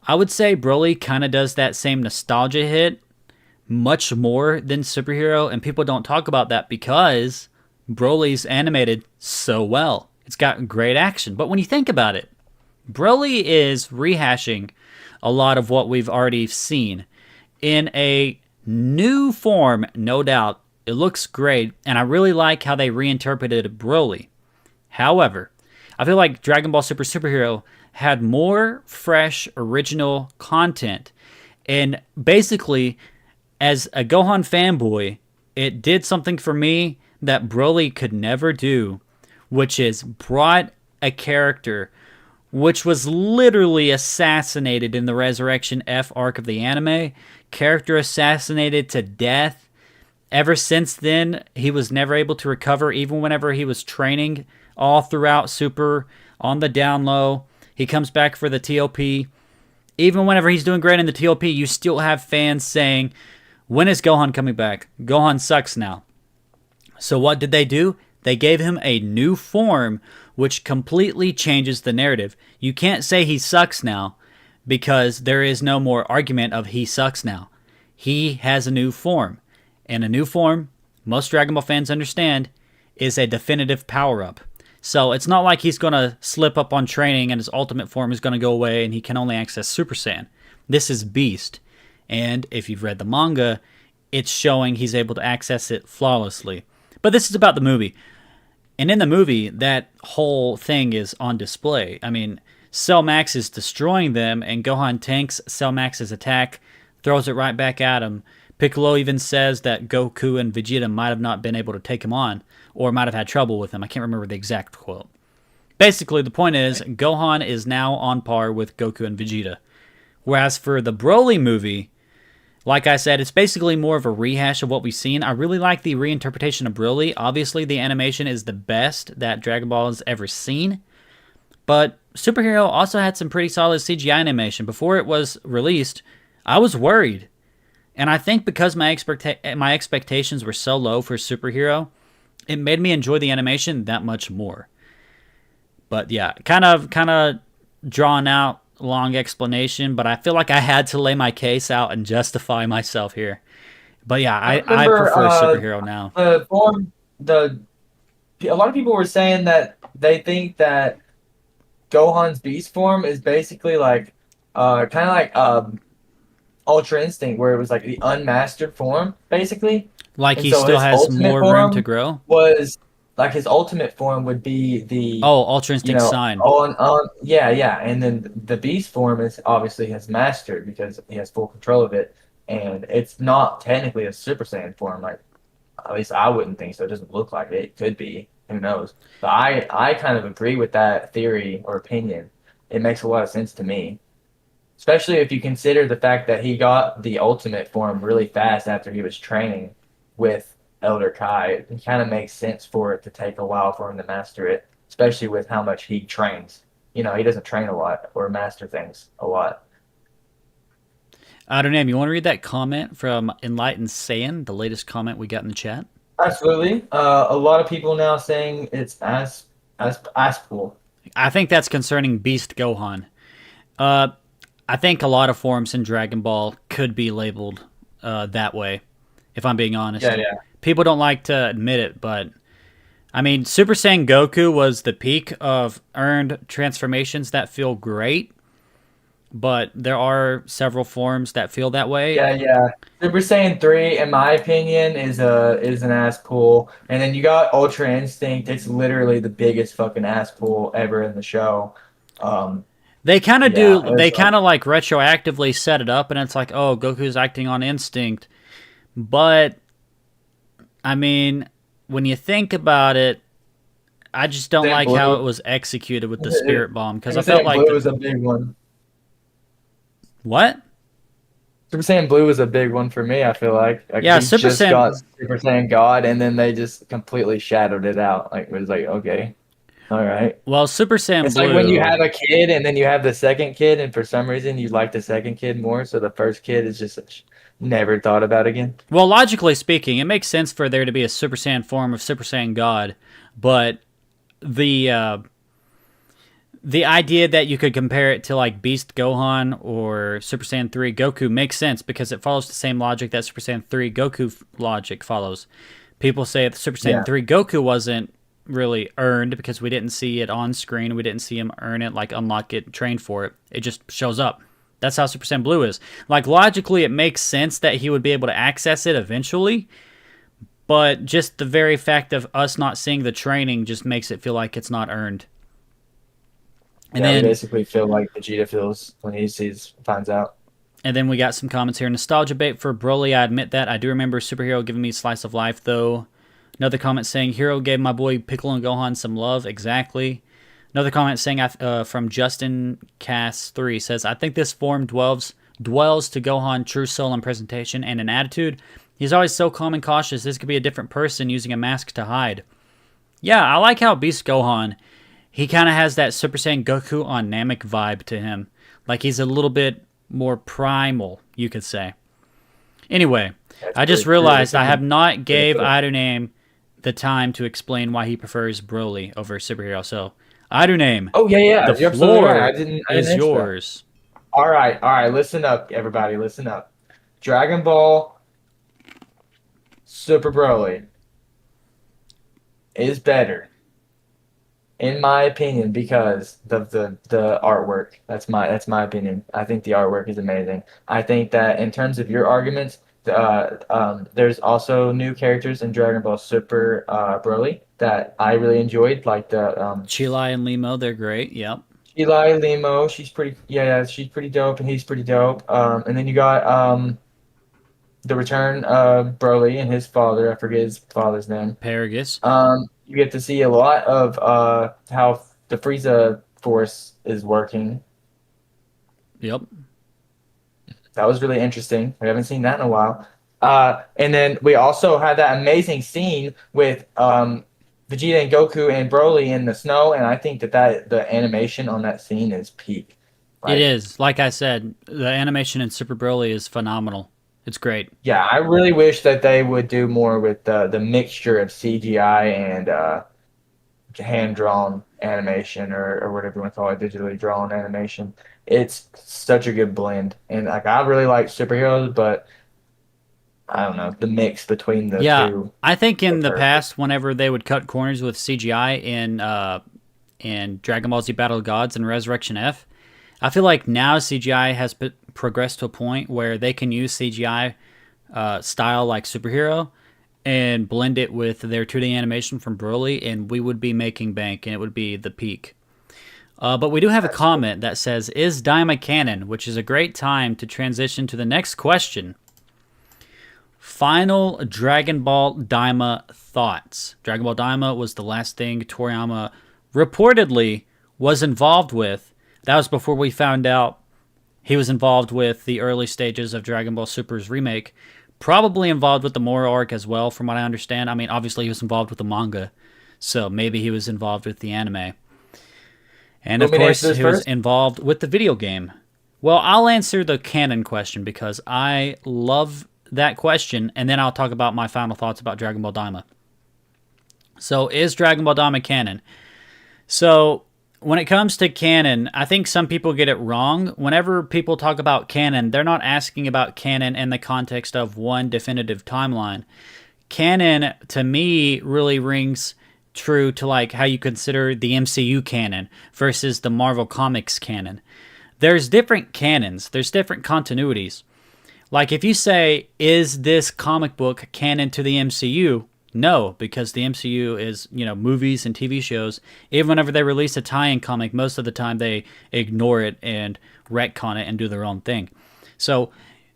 I would say Broly kind of does that same nostalgia hit much more than Superhero, and people don't talk about that because Broly's animated so well. It's got great action. But when you think about it, Broly is rehashing a lot of what we've already seen in a new form, no doubt. It looks great, and I really like how they reinterpreted Broly. However, I feel like Dragon Ball Super Superhero had more fresh, original content. And basically, as a Gohan fanboy, it did something for me that Broly could never do, which is brought a character which was literally assassinated in the Resurrection F arc of the anime. Character assassinated to death. Ever since then, he was never able to recover, even whenever he was training all throughout Super on the down low. He comes back for the TOP. Even whenever he's doing great in the TOP, you still have fans saying, when is Gohan coming back? Gohan sucks now. So what did they do? They gave him a new form, which completely changes the narrative. You can't say he sucks now because there is no more argument of he sucks now. He has a new form. And a new form, most Dragon Ball fans understand, is a definitive power-up. So it's not like he's going to slip up on training and his ultimate form is going to go away and he can only access Super Saiyan. This is Beast. And if you've read the manga, it's showing he's able to access it flawlessly. But this is about the movie. And in the movie, that whole thing is on display. I mean, Cell Max is destroying them, and Gohan tanks Cell Max's attack, throws it right back at him. Piccolo even says that Goku and Vegeta might have not been able to take him on, or might have had trouble with him. I can't remember the exact quote. Basically, the point is, Gohan is now on par with Goku and Vegeta. Whereas for the Broly movie, like I said, it's basically more of a rehash of what we've seen. I really like the reinterpretation of Broly. Obviously, the animation is the best that Dragon Ball has ever seen. But Superhero also had some pretty solid CGI animation. Before it was released, I was worried. And I think because my expectations were so low for Superhero, it made me enjoy the animation that much more. But yeah, kind of drawn out, long explanation, but I feel like I had to lay my case out and justify myself here. But yeah, I prefer Superhero now. A lot of people were saying that they think that Gohan's Beast form is basically like kind of like Ultra Instinct, where it was like the unmastered form, basically. Like And he so still his has ultimate more room form to grow. Was like his ultimate form would be the Oh, Ultra Instinct Sign. yeah, and then the Beast form is obviously his mastered because he has full control of it, and it's not technically a Super Saiyan form. Like at least I wouldn't think so. It doesn't look like it. It could be. Who knows? But I kind of agree with that theory or opinion. It makes a lot of sense to me, especially if you consider the fact that he got the ultimate form really fast after he was training with Elder Kai. It kind of makes sense for it to take a while for him to master it, especially with how much he trains. You know, he doesn't train a lot or master things a lot. I don't know. You want to read that comment from Enlightened Saiyan, the latest comment we got in the chat? Absolutely. A lot of people now saying it's as cool. I think that's concerning Beast Gohan. I think a lot of forms in Dragon Ball could be labeled that way, if I'm being honest. Yeah. People don't like to admit it, but I mean, Super Saiyan Goku was the peak of earned transformations that feel great, but there are several forms that feel that way. Yeah. Super Saiyan 3, in my opinion, is an ass pull. And then you got Ultra Instinct. It's literally the biggest fucking ass pull ever in the show. They kind of do. They kind of like retroactively set it up, and it's like, oh, Goku's acting on instinct. But I mean, when you think about it, I just don't like how it was executed with the Spirit Bomb because I felt like Blue was a big one. What? Super Saiyan Blue was a big one for me. I feel like yeah, he Super just Saiyan got Super Saiyan God, and then they just completely shadowed it out. Like it was like, okay, all right. Well, Super Saiyan It's Blue. like when you have a kid and then you have the second kid, and for some reason you like the second kid more, so the first kid is just never thought about again. Well, logically speaking, it makes sense for there to be a Super Saiyan form of Super Saiyan God, but the The idea that you could compare it to like Beast Gohan or Super Saiyan 3 Goku makes sense because it follows the same logic that Super Saiyan 3 Goku logic follows. People say that Super Saiyan Yeah, 3 Goku wasn't really earned because we didn't see it on screen. We didn't see him earn it, like unlock it, train for it. It just shows up. That's how Super Saiyan Blue is. Like, logically, it makes sense that he would be able to access it eventually, but just the very fact of us not seeing the training just makes it feel like it's not earned. And yeah. We then basically feel like Vegeta feels when he finds out. And then we got some comments here. Nostalgia bait for Broly. I admit that. I do remember Superhero giving me Slice of Life, though. Another comment saying, Hero gave my boy Piccolo and Gohan some love. Exactly. Another comment saying from Justin Cass 3 says, I think this form dwells to Gohan true soul and presentation and an attitude. He's always so calm and cautious. This could be a different person using a mask to hide. Yeah, I like how Beast Gohan, he kind of has that Super Saiyan Goku on Namek vibe to him. Like he's a little bit more primal, you could say. Anyway, That's I just really realized I true. have not gave Good. Iduname the time to explain why he prefers Broly over Superhero. So, Iduname, Oh yeah, yeah. the You're absolutely right. floor I didn't is answer that. yours. All right. Listen up, everybody. Listen up. Dragon Ball Super Broly is better, in my opinion, because of the artwork. That's my opinion. I think the artwork is amazing. I think that in terms of your arguments, there's also new characters in Dragon Ball Super Broly that I really enjoyed, like the Chilai and Limo, they're great. Yep. Eli Limo. She's pretty, yeah, she's pretty dope, and he's pretty dope. And then you got the return of Broly and his father. I forget his father's name. Paragus. You get to see a lot of how the Frieza Force is working. Yep. That was really interesting. We haven't seen that in a while. And then we also had that amazing scene with Vegeta and Goku and Broly in the snow, and I think that the animation on that scene is peak. It Like, is. Like I said, the animation in Super Broly is phenomenal. It's great. yeah, I really wish that they would do more with the mixture of CGI and hand drawn animation or whatever you want to call it, digitally drawn animation. It's such a good blend, and like I really like superheroes, but I don't know, the mix between the Yeah, two I think are in the perfect. past, whenever they would cut corners with CGI in Dragon Ball Z Battle of Gods and Resurrection F, I feel like now CGI has progressed to a point where they can use CGI style like superhero and blend it with their 2D animation from Broly, and we would be making bank, and it would be the peak. But we do have a That's cool. comment that says, "Is Daima canon?" Which is a great time to transition to the next question. Final Dragon Ball Daima thoughts. Dragon Ball Daima was the last thing Toriyama reportedly was involved with. That was before we found out he was involved with the early stages of Dragon Ball Super's remake. Probably involved with the Moro arc as well, from what I understand. I mean, obviously he was involved with the manga, so maybe he was involved with the anime. And Want of me to answer course, this he was first? involved with the video game. Well, I'll answer the canon question because I love that question, and then I'll talk about my final thoughts about Dragon Ball Daima. So, is Dragon Ball Daima canon? So, when it comes to canon, I think some people get it wrong. Whenever people talk about canon, they're not asking about canon in the context of one definitive timeline. Canon, to me, really rings true to like how you consider the MCU canon versus the Marvel Comics canon. There's different canons, there's different continuities. Like if you say, is this comic book canon to the MCU? No, because the MCU is, movies and TV shows. Even whenever they release a tie-in comic, most of the time they ignore it and retcon it and do their own thing. So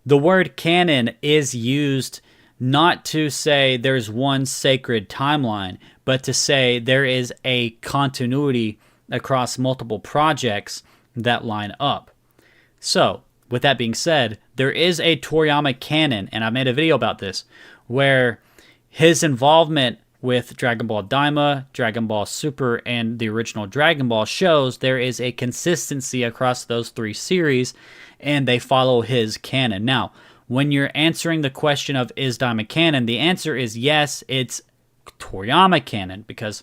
the word canon is used not to say there's one sacred timeline, but to say there is a continuity across multiple projects that line up. So, with that being said, there is a Toriyama canon, and I made a video about this, where his involvement with Dragon Ball Daima, Dragon Ball Super, and the original Dragon Ball shows there is a consistency across those three series, and they follow his canon. Now, when you're answering the question of is Daima canon, the answer is yes, it's Toriyama canon, because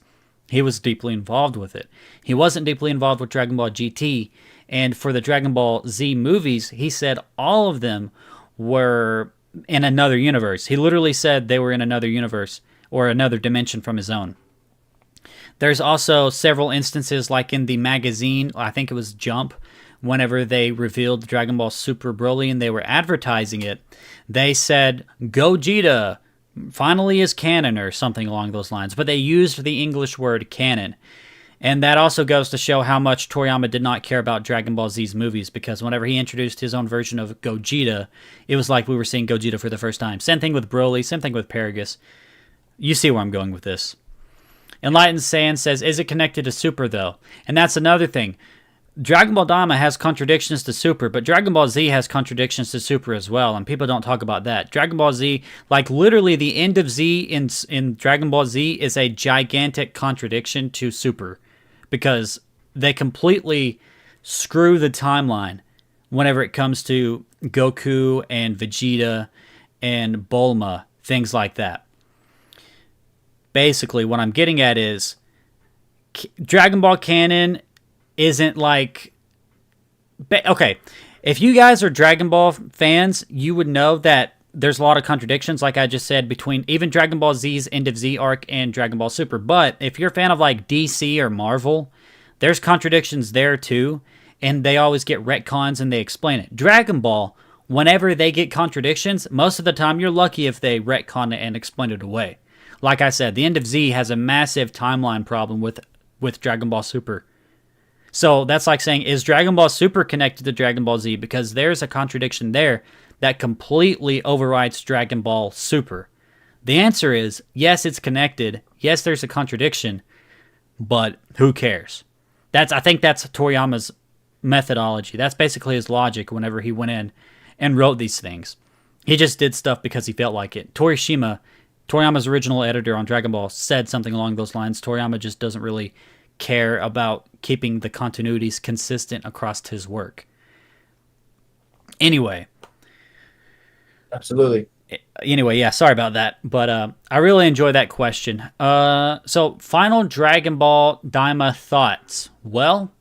He was deeply involved with it. He wasn't deeply involved with Dragon Ball GT, and for the Dragon Ball Z movies, he said all of them were in another universe. He literally said they were in another universe or another dimension from his own. There's also several instances, like in the magazine, I think it was Jump, whenever they revealed Dragon Ball Super Broly and they were advertising it, they said Gogeta finally is canon or something along those lines, but they used the English word canon. And that also goes to show how much Toriyama did not care about Dragon Ball Z's movies, because whenever he introduced his own version of Gogeta, it was like we were seeing Gogeta for the first time. Same thing with Broly, same thing with Paragus. You see where I'm going with this. Enlightened Sand says, is it connected to Super, though? And that's another thing. Dragon Ball Daima has contradictions to Super, but Dragon Ball Z has contradictions to Super as well, and people don't talk about that. Dragon Ball Z, like literally the end of Z in Dragon Ball Z is a gigantic contradiction to Super, because they completely screw the timeline whenever it comes to Goku and Vegeta and Bulma, things like that. Basically, what I'm getting at is Dragon Ball canon isn't like... Okay, if you guys are Dragon Ball fans, you would know that there's a lot of contradictions, like I just said, between even Dragon Ball Z's End of Z arc and Dragon Ball Super. But if you're a fan of like DC or Marvel, there's contradictions there too, and they always get retcons and they explain it. Dragon Ball, whenever they get contradictions, most of the time you're lucky if they retcon it and explain it away. Like I said, the End of Z has a massive timeline problem with Dragon Ball Super. So that's like saying, is Dragon Ball Super connected to Dragon Ball Z? Because there's a contradiction there that completely overrides Dragon Ball Super. The answer is, yes, it's connected. Yes, there's a contradiction, but who cares? I think that's Toriyama's methodology. That's basically his logic whenever he went in and wrote these things. He just did stuff because he felt like it. Toriyama's original editor on Dragon Ball, said something along those lines. Toriyama just doesn't really care about keeping the continuities consistent across his work. Anyway. Absolutely. Anyway, yeah, sorry about that. But I really enjoy that question. So, final Dragon Ball Daima thoughts. Well,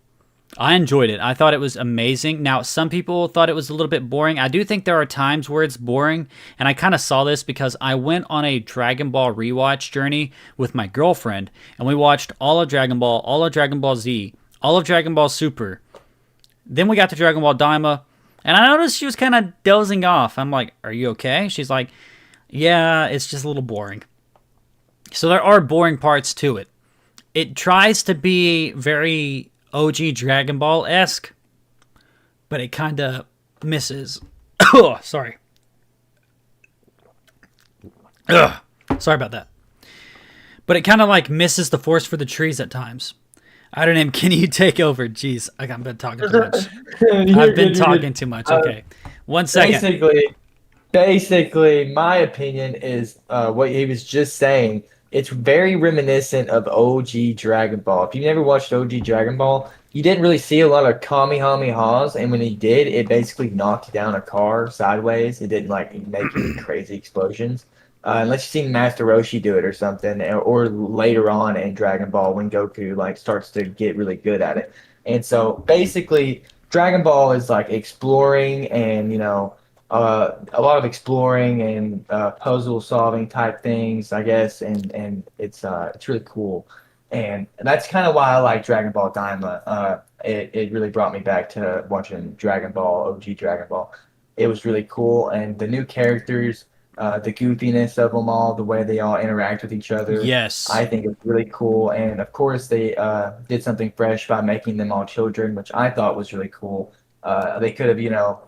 I enjoyed it. I thought it was amazing. Now, some people thought it was a little bit boring. I do think there are times where it's boring, and I kind of saw this because I went on a Dragon Ball rewatch journey with my girlfriend, and we watched all of Dragon Ball, all of Dragon Ball Z, all of Dragon Ball Super. Then we got to Dragon Ball Daima, and I noticed she was kind of dozing off. I'm like, are you okay? She's like, yeah, it's just a little boring. So there are boring parts to it. It tries to be very OG Dragon Ball-esque, but it kind of misses. Oh, sorry. Ugh. Sorry about that. But it kind of like misses the forest for the trees at times. I don't know. Can you take over? Jeez, I've been talking too much. I've been talking too much. Okay. 1 second. Basically, my opinion is what he was just saying. It's very reminiscent of OG Dragon Ball. If you never watched OG Dragon Ball, you didn't really see a lot of Kamehamehas, and when he did, it basically knocked down a car sideways. It didn't like make any crazy explosions. Unless you've seen Master Roshi do it or something, or later on in Dragon Ball when Goku like starts to get really good at it. And so basically, Dragon Ball is like exploring and a lot of exploring and puzzle solving type things, I guess, and it's really cool, and that's kind of why I like Dragon Ball Daima. It really brought me back to watching Dragon Ball, OG Dragon Ball. It was really cool, and the new characters, the goofiness of them all, the way they all interact with each other, Yes. I think it's really cool. And of course, they did something fresh by making them all children, which I thought was really cool. They could have,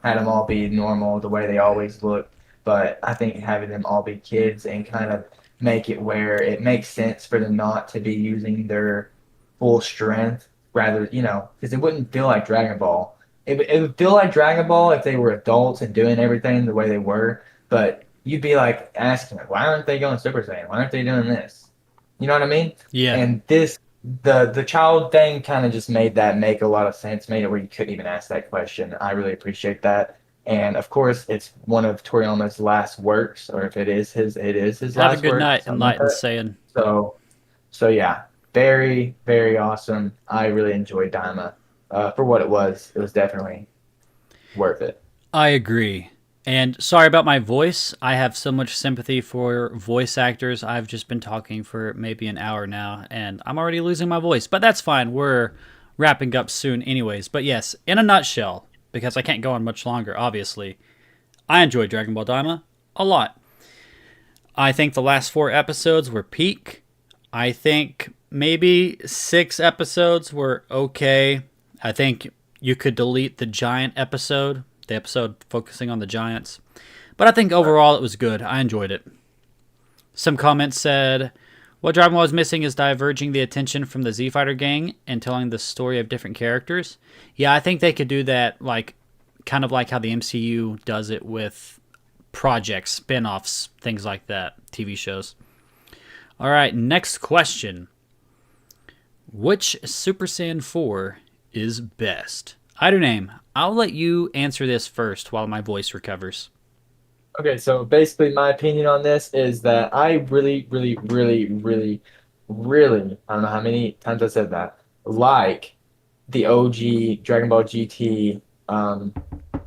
had them all be normal the way they always look, but I think having them all be kids and kind of make it where it makes sense for them not to be using their full strength, rather, because it wouldn't feel like Dragon Ball. It would feel like Dragon Ball if they were adults and doing everything the way they were, but you'd be like asking, like, why aren't they going Super Saiyan? Why aren't they doing this? You know what I mean? Yeah. And the child thing kind of just made that make a lot of sense, made it where you couldn't even ask that question. I really appreciate that. And of course, it's one of Toriyama's last works, or if it is his Have last a good work. night, Something like Enlightened that. saying. So yeah. very, very awesome. I really enjoyed Daima. For what it was definitely worth it. I agree. And sorry about my voice. I have so much sympathy for voice actors. I've just been talking for maybe an hour now, and I'm already losing my voice. But that's fine. We're wrapping up soon, anyways. But yes, in a nutshell, because I can't go on much longer, obviously, I enjoyed Dragon Ball Daima a lot. I think the last 4 episodes were peak. I think maybe 6 episodes were okay. I think you could delete the giant episode, the episode focusing on the giants. But I think overall it was good. I enjoyed it. Some comments said, what Dragon Ball is missing is diverging the attention from the Z Fighter gang and telling the story of different characters. Yeah, I think they could do that, like kind of like how the MCU does it with projects, spin-offs, things like that, TV shows. All right, next question. Which Super Saiyan 4 is best? I do name. I'll let you answer this first while my voice recovers. Okay, so basically, my opinion on this is that I really, really, really, really, really, I don't know how many times I said that, like the OG Dragon Ball GT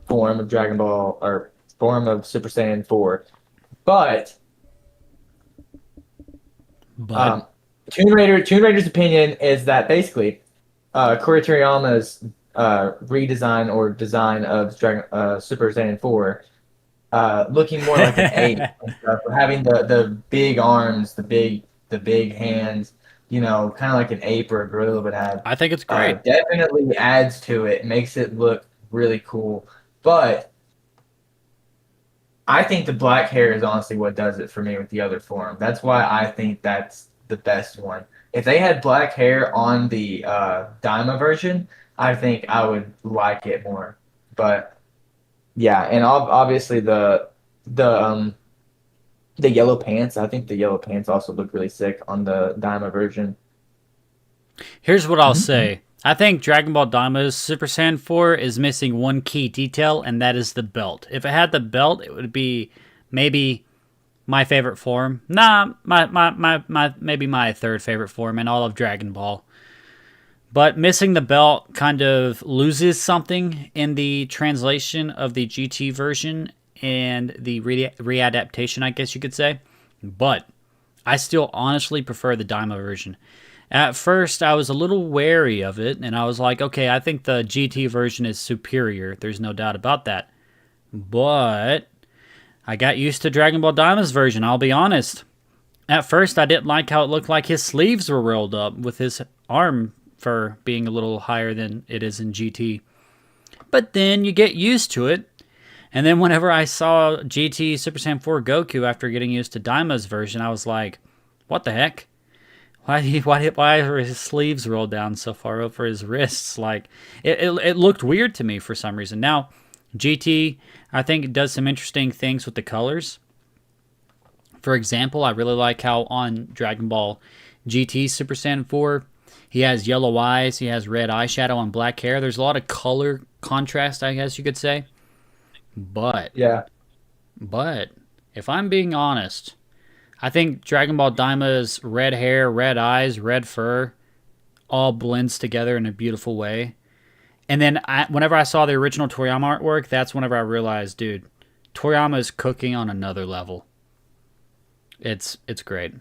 form of Dragon Ball or form of Super Saiyan 4. But But um, Tomb Raider's opinion is that basically Akira Toriyama's redesign or design of Super Saiyan 4 looking more like an ape and stuff, having the big arms, the big hands, kind of like an ape or a gorilla would have. I think it's great. Definitely adds to it, makes it look really cool. But I think the black hair is honestly what does it for me with the other form. That's why I think that's the best one. If they had black hair on the Daima version, I think I would like it more. But yeah, and obviously the um the yellow pants. I think the yellow pants also look really sick on the Daima version. Here's what I'll Mhm. say. I think Dragon Ball Daima's Super Saiyan 4 is missing one key detail, and that is the belt. If it had the belt, it would be maybe my favorite form. Nah, maybe my third favorite form in all of Dragon Ball. But missing the belt kind of loses something in the translation of the GT version and the readaptation, I guess you could say. But I still honestly prefer the Daima version. At first, I was a little wary of it, and I was like, okay, I think the GT version is superior. There's no doubt about that. But I got used to Dragon Ball Daima's version, I'll be honest. At first, I didn't like how it looked like his sleeves were rolled up with his arm fur being a little higher than it is in GT. But then you get used to it. And then whenever I saw GT Super Saiyan 4 Goku after getting used to Daima's version, I was like, what the heck? Why are his sleeves rolled down so far over his wrists? Like, it looked weird to me for some reason. Now, GT, I think it does some interesting things with the colors. For example, I really like how on Dragon Ball GT Super Saiyan 4, he has yellow eyes, he has red eyeshadow and black hair. There's a lot of color contrast, I guess you could say. But, Yeah, but, if I'm being honest, I think Dragon Ball Daima's red hair, red eyes, red fur all blends together in a beautiful way. And then whenever I saw the original Toriyama artwork, that's whenever I realized, dude, Toriyama is cooking on another level. It's great.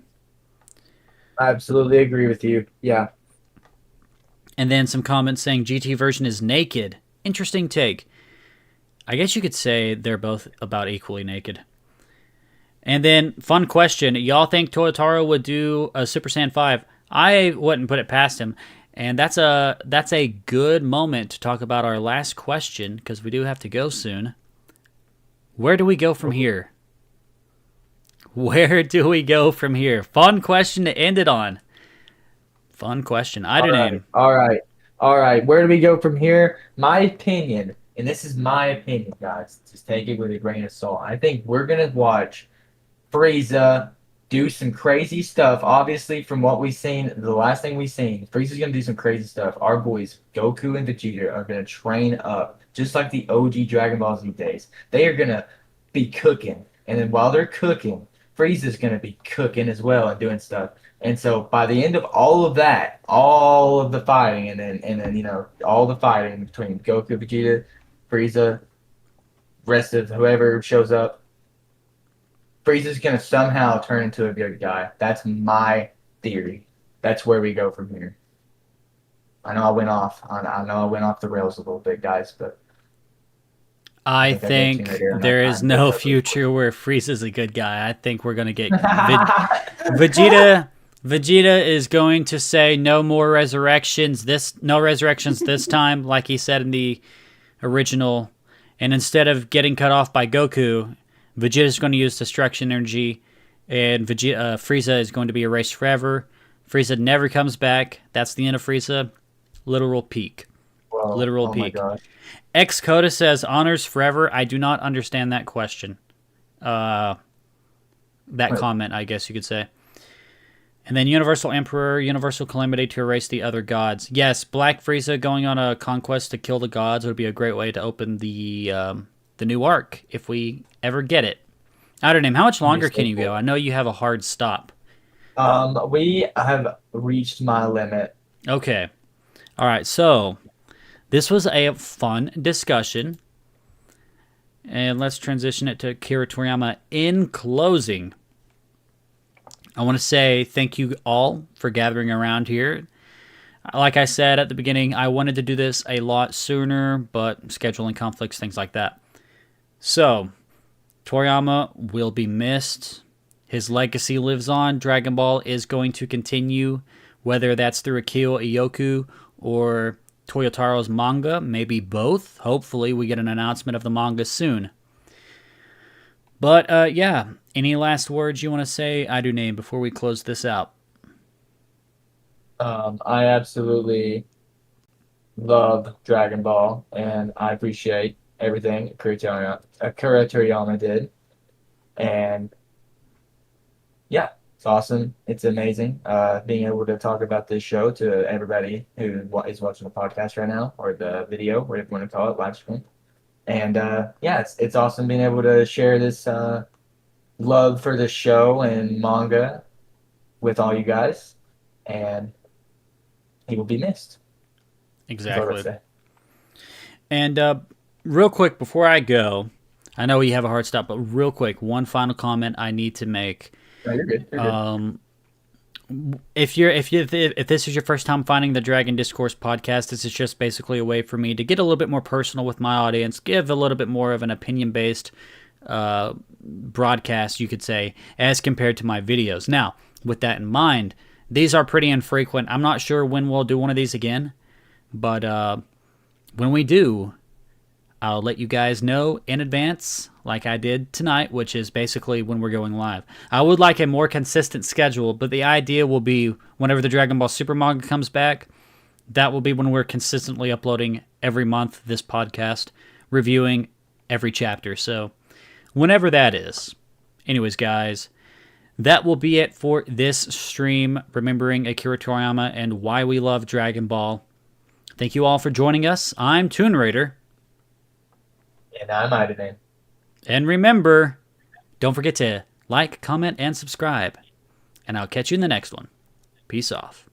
I absolutely agree with you. Yeah. And then some comments saying GT version is naked. Interesting take. I guess you could say they're both about equally naked. And then, fun question. Y'all think Toyotaro would do a Super Saiyan 5? I wouldn't put it past him. And that's a good moment to talk about our last question, because we do have to go soon. Where do we go from here? Where do we go from here? Fun question to end it on. Fun question. I do name. All right. All right. Where do we go from here? My opinion, and this is my opinion, guys. Just take it with a grain of salt. I think we're gonna watch Frieza do some crazy stuff. Obviously, from what we've seen, the last thing we've seen, Frieza's gonna do some crazy stuff. Our boys, Goku and Vegeta, are gonna train up just like the OG Dragon Ball Z days. They are gonna be cooking, and then while they're cooking, Frieza's gonna be cooking as well and doing stuff. And so by the end of all of that, all of the fighting, and then all the fighting between Goku, Vegeta, Frieza, rest of whoever shows up, Frieza's gonna somehow turn into a good guy. That's my theory. That's where we go from here. I know I went off. I know I went off the rails a little bit, guys, but I I think I gave too think much there is airtime to no Goku. future where Frieza's a good guy. I think we're gonna get Vegeta. Vegeta is going to say no more resurrections. No resurrections this time, like he said in the original. And instead of getting cut off by Goku, Vegeta is going to use destruction energy, and Frieza is going to be erased forever. Frieza never comes back. That's the end of Frieza. Literal peak. Well, Literal oh my peak. gosh. X Coda says honors forever. I do not understand that question. That Wait. comment, I guess you could say. And then Universal Emperor, Universal Calamity to erase the other gods. Yes, Black Frieza going on a conquest to kill the gods would be a great way to open the new arc if we ever get it. I don't know. How much longer can you go? I know you have a hard stop. We have reached my limit. Okay. All right. So this was a fun discussion. And let's transition it to Akira Toriyama. In closing, I want to say thank you all for gathering around here. Like I said at the beginning, I wanted to do this a lot sooner, but scheduling conflicts, things like that. So, Toriyama will be missed. His legacy lives on. Dragon Ball is going to continue, whether that's through Akio Iyoku or Toyotaro's manga, maybe both. Hopefully, we get an announcement of the manga soon. But, yeah, any last words you want to say, I do name, before we close this out? I absolutely love Dragon Ball, and I appreciate everything Akira Toriyama did. And yeah, it's awesome. It's amazing being able to talk about this show to everybody who is watching the podcast right now, or the video, whatever you want to call it, live stream. And yeah, it's awesome being able to share this love for the show and manga with all you guys. And he will be missed. Exactly. And real quick, before I go, I know you have a hard stop, but real quick, one final comment I need to make. No, you're good. You're good. If this is your first time finding the Dragon Discourse podcast, this is just basically a way for me to get a little bit more personal with my audience, give a little bit more of an opinion-based broadcast, you could say, as compared to my videos. Now, with that in mind, these are pretty infrequent. I'm not sure when we'll do one of these again, but when we do, I'll let you guys know in advance, like I did tonight, which is basically when we're going live. I would like a more consistent schedule, but the idea will be whenever the Dragon Ball Super manga comes back, that will be when we're consistently uploading every month this podcast, reviewing every chapter. So whenever that is. Anyways, guys, that will be it for this stream, remembering Akira Toriyama and why we love Dragon Ball. Thank you all for joining us. I'm Toon Raider. And I'm Idanen. And remember, don't forget to like, comment, and subscribe. And I'll catch you in the next one. Peace off.